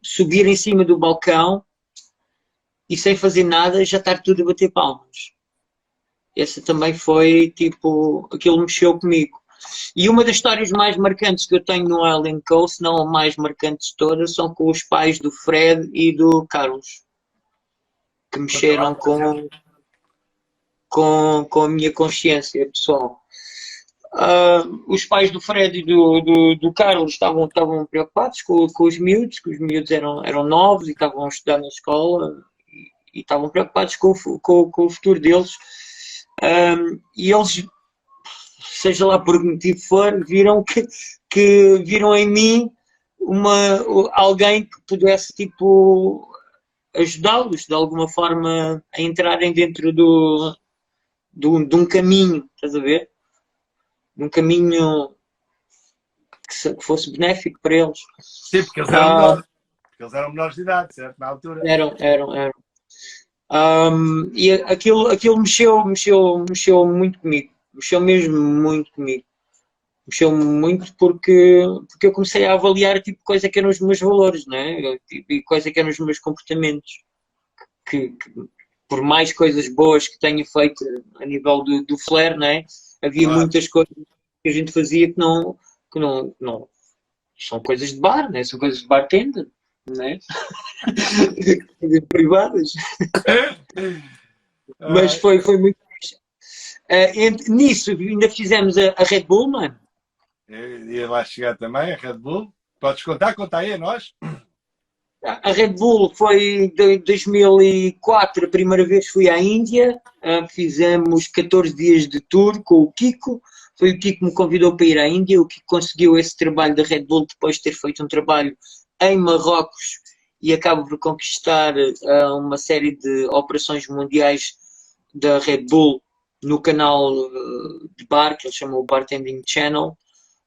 subir em cima do balcão e sem fazer nada já estar tudo a bater palmas. Essa também foi tipo, aquilo mexeu comigo. E uma das histórias mais marcantes que eu tenho no Island Coast, não a mais marcantes de todas, são com os pais do Fred e do Carlos, que mexeram com a minha consciência pessoal. Os pais do Fred e do Carlos estavam preocupados com os miúdos, que os miúdos eram novos e estavam a estudar na escola e estavam preocupados com o futuro deles. E eles, seja lá por que motivo for, viram que viram em mim alguém que pudesse tipo ajudá-los de alguma forma a entrarem dentro de um caminho, estás a ver? De um caminho que fosse benéfico para eles. Sim, porque eles eram menores. Porque eles eram menores de idade, certo? Na altura. Eram. E aquilo mexeu muito comigo. Mexeu mesmo muito comigo. Mexeu muito porque eu comecei a avaliar tipo coisa que eram os meus valores, não é? E coisa que eram os meus comportamentos. Que por mais coisas boas que tenha feito a nível do Flare, não é? Havia muitas coisas que a gente fazia que não são coisas de bar, né? São coisas de bartender, né? Privadas. Mas foi muito. Nisso ainda fizemos a Red Bull, mano. Eu ia lá chegar também, a Red Bull. Podes contar aí a nós. A Red Bull foi em 2004, a primeira vez fui à Índia, fizemos 14 dias de tour com o Kiko, foi o Kiko que me convidou para ir à Índia, o Kiko conseguiu esse trabalho da Red Bull depois de ter feito um trabalho em Marrocos e acaba por conquistar uma série de operações mundiais da Red Bull no canal de bar, que ele chamou o Bartending Channel.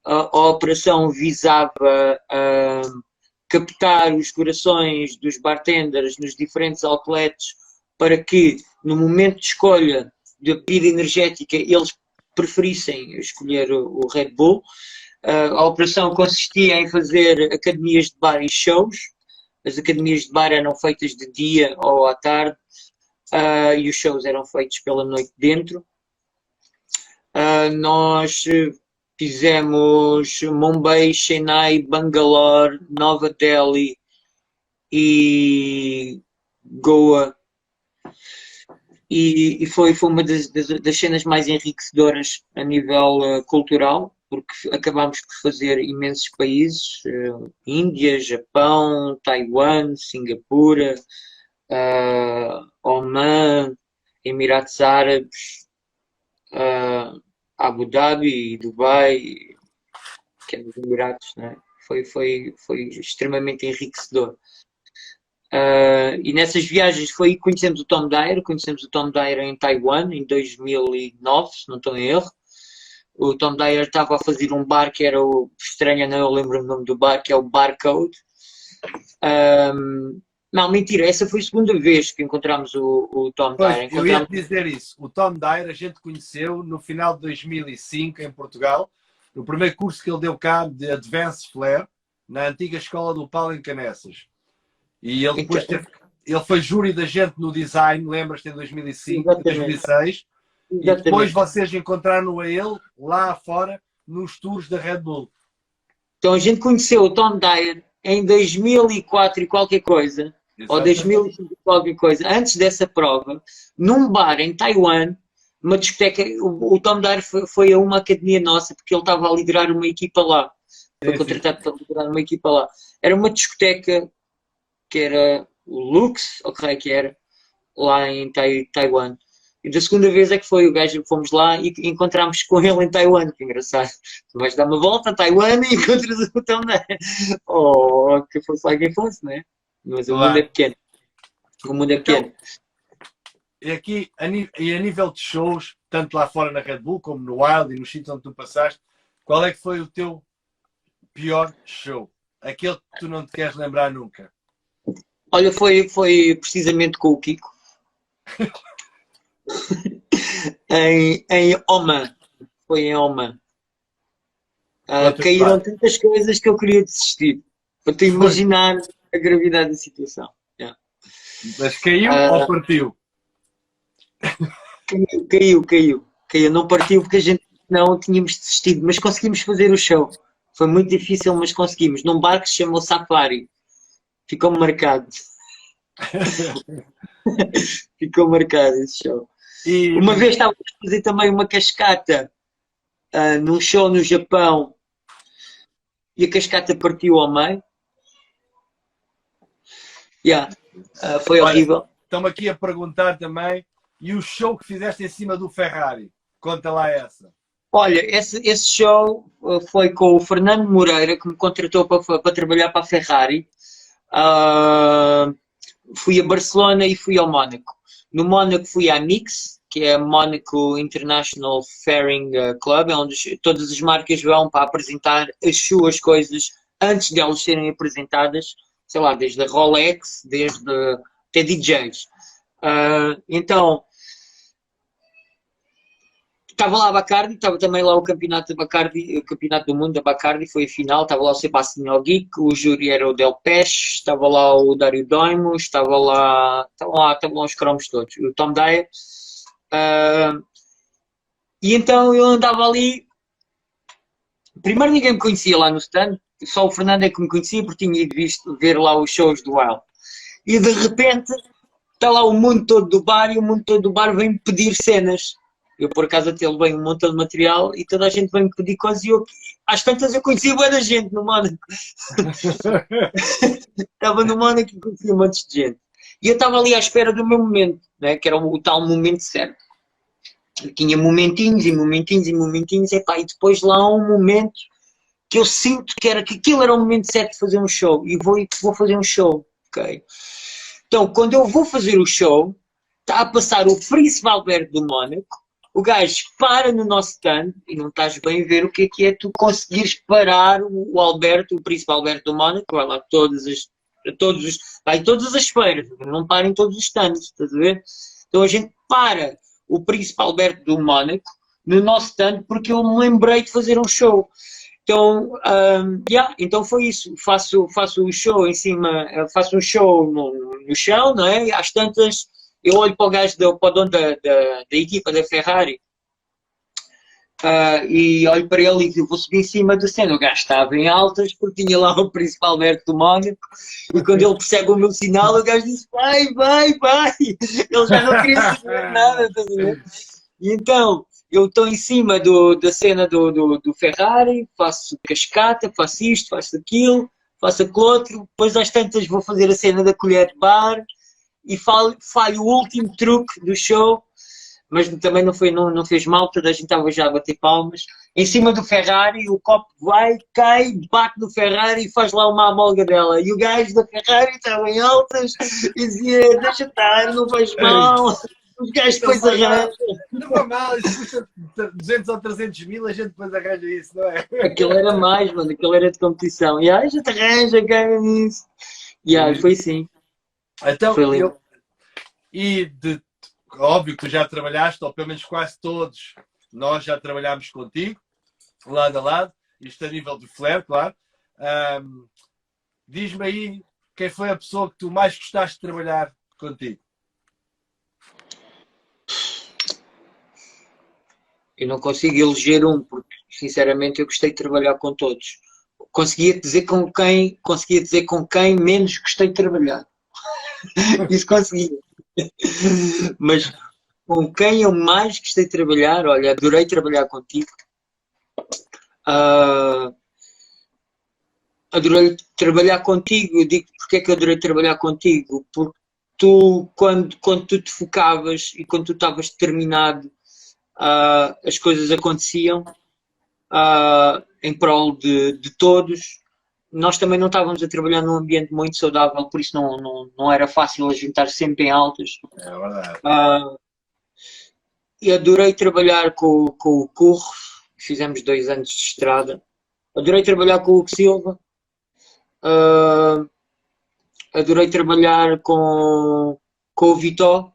A operação visava captar os corações dos bartenders nos diferentes outlets para que, no momento de escolha da bebida energética, eles preferissem escolher o Red Bull. A operação consistia em fazer academias de bar e shows. As academias de bar eram feitas de dia ou à tarde e os shows eram feitos pela noite dentro. Nós fizemos Mumbai, Chennai, Bangalore, Nova Delhi e Goa. E foi uma das cenas mais enriquecedoras a nível cultural, porque acabámos por fazer imensos países, Índia, Japão, Taiwan, Singapura, Oman, Emirados Árabes, Abu Dhabi, Dubai, que é dos Emirados, né? Foi extremamente enriquecedor. E nessas viagens foi aí que conhecemos o Tom Dyer em Taiwan em 2009, se não estou em erro. O Tom Dyer estava a fazer um bar que era o estranho, não eu lembro o nome do bar, que é o Barcode. Não, mentira, essa foi a segunda vez que encontramos o Tom Dyer. Eu ia te dizer isso. O Tom Dyer a gente conheceu no final de 2005 em Portugal, no primeiro curso que ele deu cá de Advanced Flare, na antiga escola do Paulo em Canessas. E ele depois ele foi júri da gente no design, lembras-te, em 2005, Exatamente. 2006. Exatamente. E depois vocês encontraram a ele lá fora nos tours da Red Bull. Então a gente conheceu o Tom Dyer em 2004 e qualquer coisa, ou 2005 e qualquer coisa, antes dessa prova, num bar em Taiwan, uma discoteca. O Tom Dyer foi a uma academia nossa, porque ele estava a liderar uma equipa lá. Foi contratado para liderar uma equipa lá. Era uma discoteca que era o Lux, ou que que era, lá em Taiwan. E da segunda vez é que foi o gajo, fomos lá e encontramos com ele em Taiwan, que engraçado. Tu vais dar uma volta a Taiwan e encontras o Tom Dyer. Ou que fosse lá quem fosse, não é? Mas o mundo é pequeno. O mundo é pequeno. E aqui, a nível de shows, tanto lá fora na Red Bull, como no Wild e nos sítios onde tu passaste, qual é que foi o teu pior show? Aquele que tu não te queres lembrar nunca? Olha, foi precisamente com o Kiko. em Oman. Foi em Oman. Caíram tantas coisas que eu queria desistir. Para te imaginar a gravidade da situação. Yeah. Mas caiu ou partiu? Caiu. Não partiu porque a gente não tínhamos desistido, mas conseguimos fazer o show. Foi muito difícil, mas conseguimos. Num bar que se chamou Safari. Ficou marcado. Ficou marcado esse show. Uma vez estávamos a fazer também uma cascata num show no Japão e a cascata partiu ao meio. Foi horrível. Estão-me aqui a perguntar também, e o show que fizeste em cima do Ferrari? Conta lá essa. Olha, esse show foi com o Fernando Moreira, que me contratou para trabalhar para a Ferrari. Fui a Barcelona e fui ao Mónaco. No Mónaco fui à Mix, que é a Mónaco International Fairing Club, é onde todas as marcas vão para apresentar as suas coisas antes de elas serem apresentadas, sei lá, desde a Rolex, até DJs. Então, estava lá a Bacardi, estava também lá o campeonato de Bacardi, o campeonato do mundo da Bacardi, foi a final, estava lá o Sebastião Geek, o júri era o Del Peixe, estava lá o Dário Doimo, estavam lá os cromos todos, o Tom Dyer. E então eu andava ali, primeiro ninguém me conhecia lá no stand, só o Fernando é que me conhecia porque tinha ido ver lá os shows do Wild. E de repente está lá o mundo todo do bar e o mundo todo do bar vem-me pedir cenas. Eu, por acaso, até levei um montão de material e toda a gente vem-me pedir coisas e eu, às tantas, eu conhecia bué da gente no Mónaco. Estava no Mónaco e conhecia um monte de gente. E eu estava ali à espera do meu momento, né? Que era o tal momento certo. Eu tinha momentinhos e e depois lá há um momento que eu sinto que aquilo era o momento certo de fazer um show. E vou fazer um show, ok? Então, quando eu vou fazer o show, está a passar o Príncipe Alberto do Mónaco. O gajo para no nosso stand e não estás bem a ver o que é tu conseguires parar o Alberto, o Príncipe Alberto do Mónaco, vai lá vai todas as feiras, não para em todos os stands, estás a ver? Então a gente para o Príncipe Alberto do Mónaco no nosso stand porque eu me lembrei de fazer um show. Então, então foi isso, faço o show em cima, faço um show no chão, não é? Às tantas eu olho para o gajo, para o dono da equipa da Ferrari e olho para ele e digo, vou subir em cima da cena. O gajo estava em altas porque tinha lá o Príncipe Alberto do Mónaco e quando ele percebe o meu sinal, o gajo disse, vai. Ele já não queria saber nada, estás a ver? E então, eu estou em cima da cena do Ferrari, faço cascata, faço isto, faço aquilo, faço aquilo outro, depois às tantas vou fazer a cena da colher de bar, e falho o último truque do show mas também não fez mal, toda a gente estava já a bater palmas. Em cima do Ferrari, o copo vai, cai, bate no Ferrari e faz lá uma amolga dela. E o gajo da Ferrari estava em altas e dizia, deixa estar, não faz mal. Os gajos depois arranjam. Não foi mal, isso custa 200 ou 300 mil, a gente depois arranja isso, não é? Aquilo era mais, mano, aquilo era de competição. E aí, já te arranja, ganha nisso. E aí, foi assim. Então, Foi lindo. óbvio que tu já trabalhaste, ou pelo menos quase todos, nós já trabalhámos contigo, lado a lado, isto a nível de Flair, claro. Diz-me aí quem foi a pessoa que tu mais gostaste de trabalhar contigo. Eu não consigo eleger um, porque sinceramente eu gostei de trabalhar com todos. Conseguia dizer com quem menos gostei de trabalhar. Isso conseguia. Mas com quem eu mais gostei de trabalhar, olha, adorei trabalhar contigo. Adorei trabalhar contigo. Eu digo porque é que eu adorei trabalhar contigo? Porque tu, quando tu te focavas e quando tu estavas determinado, as coisas aconteciam em prol de todos. Nós também não estávamos a trabalhar num ambiente muito saudável, por isso não era fácil a gente estar sempre em altas. É verdade. E adorei trabalhar com o Curro, fizemos 2 anos de estrada. Adorei trabalhar com o Hugo Silva. Adorei trabalhar com o Vitó.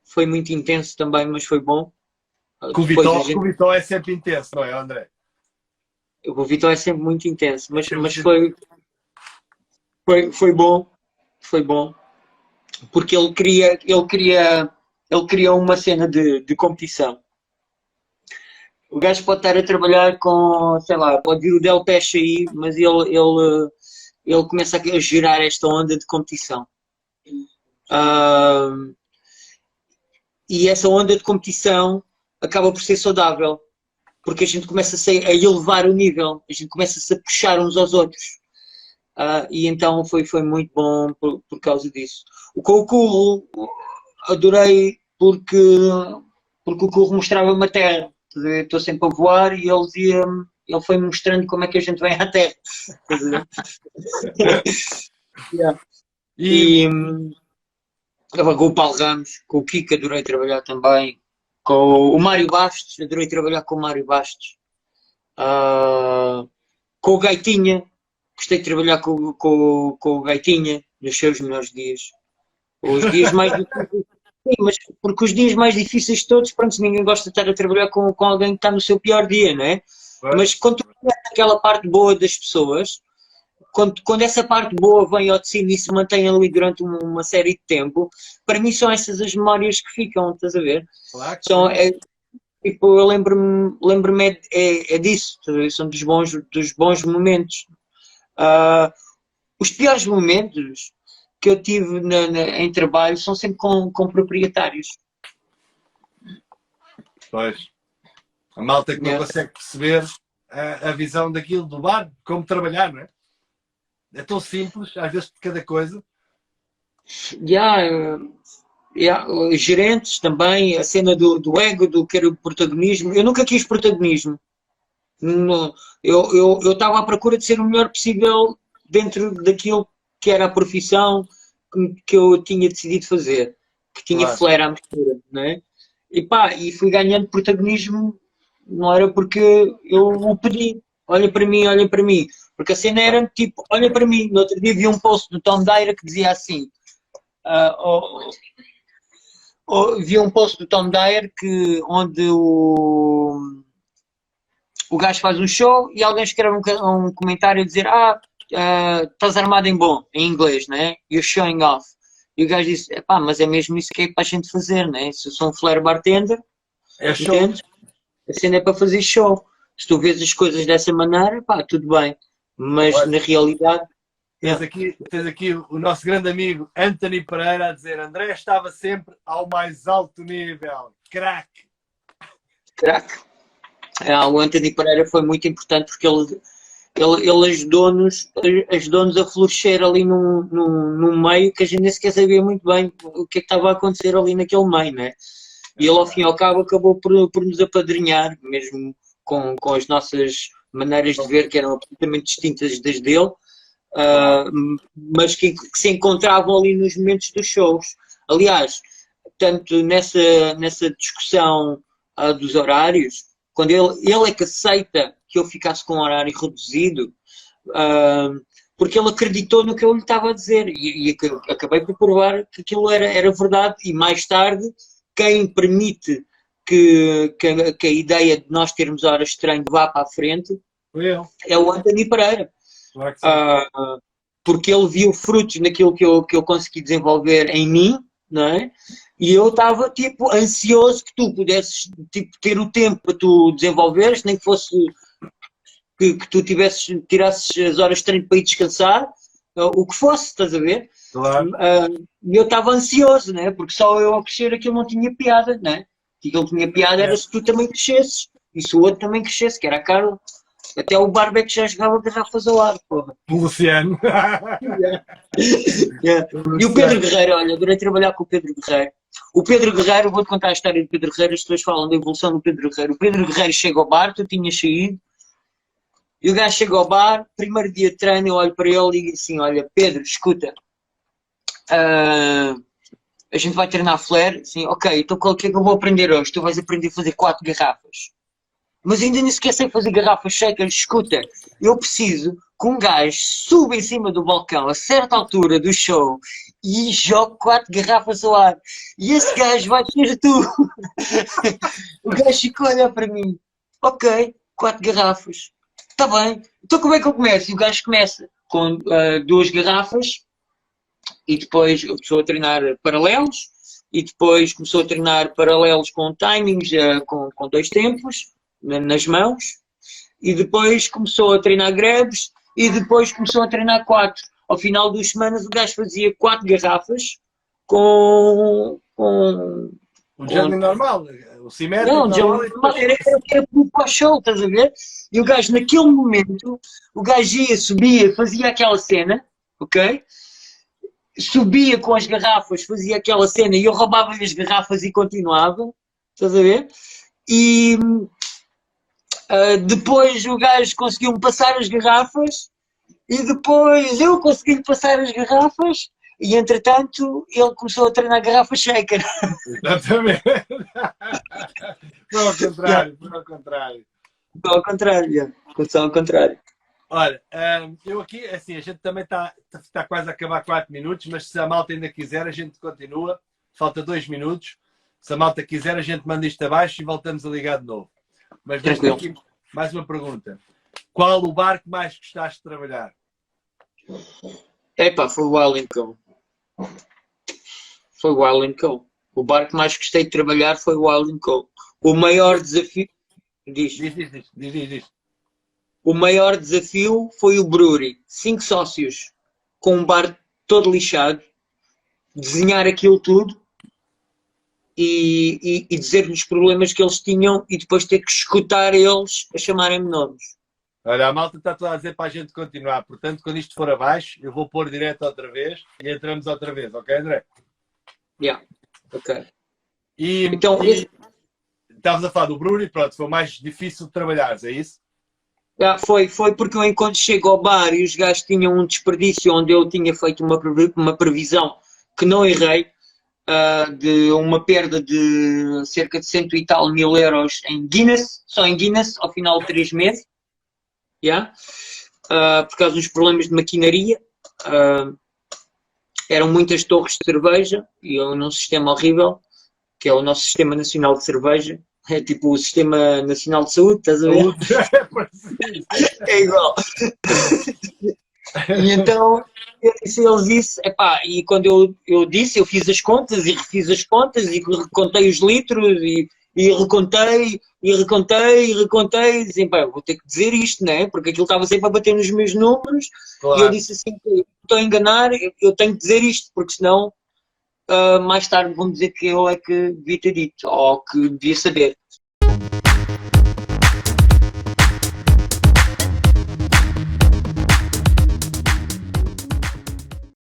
Foi muito intenso também, mas foi bom. Com o Vitó é sempre intenso, não é, André? O Vitó é sempre muito intenso, mas foi bom. Foi bom. Porque ele queria uma cena de competição. O gajo pode estar a trabalhar com, sei lá, pode vir o Del Peixe aí, mas ele começa a gerar esta onda de competição. E essa onda de competição acaba por ser saudável, porque a gente começa a elevar o nível, a gente começa-se a puxar uns aos outros. E então foi muito bom por causa disso. Com o Curro, adorei porque o Curro mostrava-me a terra. Estou sempre a voar e ele foi-me mostrando como é que a gente vem à terra. Yeah. Com o Paulo Ramos, com o Kiko adorei trabalhar também, com o Mário Bastos, adorei trabalhar com o Mário Bastos, com o Gaitinha, gostei de trabalhar com o Gaitinha nos seus melhores dias. Os dias mais difíceis, sim, mas porque os dias mais difíceis de todos, pronto, ninguém gosta de estar a trabalhar com alguém que está no seu pior dia, não é? Mas quando tu conheces aquela parte boa das pessoas, quando essa parte boa vem ao de cima e se mantém ali durante uma série de tempo, para mim são essas as memórias que ficam, estás a ver? Claro que tipo, eu lembro-me disso, são dos bons momentos. Os piores momentos que eu tive em trabalho são sempre com proprietários. Pois. A malta que não consegue perceber a visão daquilo do bar, como trabalhar, não é? É tão simples, às vezes, de cada coisa. Os gerentes também, a cena do ego, do querer o protagonismo. Eu nunca quis protagonismo. Eu estava à procura de ser o melhor possível dentro daquilo que era a profissão que eu tinha decidido fazer, que tinha Flair à mistura, não é? E fui ganhando protagonismo, não era porque eu o pedi, olha para mim, porque a cena era tipo, olha para mim. No outro dia vi um post do Tom Dyer que dizia assim, vi um post do Tom Dyer onde o gajo faz um show e alguém escreve um comentário a dizer estás armado em bom, em inglês, né? You're showing off. E o gajo disse, mas é mesmo isso que é para a gente fazer, né? Se eu sou um Flair bartender, entendes? A cena é para fazer show. Se tu vês as coisas dessa maneira, tudo bem. Mas na realidade... Tens aqui o nosso grande amigo Anthony Pereira a dizer, André estava sempre ao mais alto nível. Crack! O Anthony Pereira foi muito importante porque ele ajudou-nos a florescer ali num meio que a gente nem sequer sabia muito bem o que é que estava a acontecer ali naquele meio, né? E ele, ao fim e ao cabo, acabou por nos apadrinhar, mesmo com as nossas maneiras de ver, que eram absolutamente distintas das dele, mas que se encontravam ali nos momentos dos shows. Aliás, tanto nessa discussão dos horários, quando ele é que aceita que eu ficasse com um horário reduzido, porque ele acreditou no que eu lhe estava a dizer e acabei por provar que aquilo era verdade, e mais tarde quem permite que a ideia de nós termos horas estranhas vá para a frente é o Anthony Pereira. Claro que sim. Porque ele viu frutos naquilo que eu consegui desenvolver em mim, não é? E eu estava tipo ansioso que tu pudesses tipo, ter o tempo para tu desenvolveres, nem que fosse que tu tirasses as horas de treino para ir descansar, o que fosse, estás a ver? Claro. E eu estava ansioso, né? Porque só eu a crescer aquilo não tinha piada, né? Aquilo que tinha piada era se tu também crescesses e se o outro também crescesse, que era a Carla. Até o Barbeck já jogava garrafas ao ar, porra. O Luciano. Yeah. E o Pedro Guerreiro, olha, adorei trabalhar com o Pedro Guerreiro. O Pedro Guerreiro, vou-te contar a história do Pedro Guerreiro, as pessoas falam da evolução do Pedro Guerreiro. O Pedro Guerreiro chega ao bar, tu tinhas saído, e o gajo chega ao bar, primeiro dia de treino, eu olho para ele e digo assim, olha, Pedro, escuta, a gente vai treinar flare, assim, ok, então o que é que eu vou aprender hoje? Tu vais aprender a fazer 4 garrafas. Mas ainda nem sequer sei fazer garrafas shakers. Escuta, eu preciso que um gajo suba em cima do balcão a certa altura do show e jogue 4 garrafas ao ar. E esse gajo vai ser tu. O gajo ficou a olhar para mim. Ok, 4 garrafas. Está bem. Então como é que eu começo? E o gajo começa com 2 garrafas e depois começou a treinar paralelos e depois começou a treinar paralelos com timings, com 2 tempos nas mãos, e depois começou a treinar grabs e depois começou a treinar 4. Ao final de 2 semanas o gajo fazia 4 garrafas com o journey normal, o simétrico não, normal. era para o show, estás a ver? E o gajo naquele momento, o gajo ia, subia, fazia aquela cena, ok? Subia com as garrafas, fazia aquela cena e eu roubava-lhe as garrafas e continuava, estás a ver? E depois o gajo conseguiu-me passar as garrafas e depois eu consegui-lhe passar as garrafas e entretanto ele começou a treinar garrafa shaker. Exatamente. Foi ao contrário, foi ao contrário. Foi ao contrário, aconteceu ao contrário. Olha, eu aqui, assim, a gente também está quase a acabar 4 minutos, mas se a malta ainda quiser, a gente continua. Falta 2 minutos. Se a malta quiser, a gente manda isto abaixo e voltamos a ligar de novo. Mas deixa aqui mais uma pergunta. Qual o bar que mais gostaste de trabalhar? Epá, foi o Wild Co. Foi o Wild Co. O bar que mais gostei de trabalhar foi o Wild Co. O maior desafio... Diz. O maior desafio foi o Brewery. 5 sócios com um bar todo lixado. Desenhar aquilo tudo. E dizer-lhes os problemas que eles tinham e depois ter que escutar eles a chamarem-me nomes. Olha, a malta está toda a dizer para a gente continuar. Portanto, quando isto for abaixo, eu vou pôr direto outra vez e entramos outra vez. Ok, André? Yeah. Ok. Então, estavas a falar do Brewery, pronto, foi mais difícil de trabalhar, é isso? Foi porque eu, enquanto chego ao bar e os gajos tinham um desperdício onde eu tinha feito uma previsão que não errei, de uma perda de cerca de 100 e tal mil euros em Guinness, só em Guinness, ao final de 3 meses, por causa dos problemas de maquinaria. Eram muitas torres de cerveja e eu num sistema horrível, que é o nosso Sistema Nacional de Cerveja. É tipo o Sistema Nacional de Saúde, estás a ver? É igual. E então eu disse a eles isso, e quando eu disse, eu fiz as contas e refiz as contas e recontei os litros e recontei e disse, vou ter que dizer isto, né? Porque aquilo estava sempre a bater nos meus números. Claro. E eu disse assim, estou a enganar, eu tenho que dizer isto, porque senão mais tarde vão dizer que eu é que devia ter dito, ou que devia saber.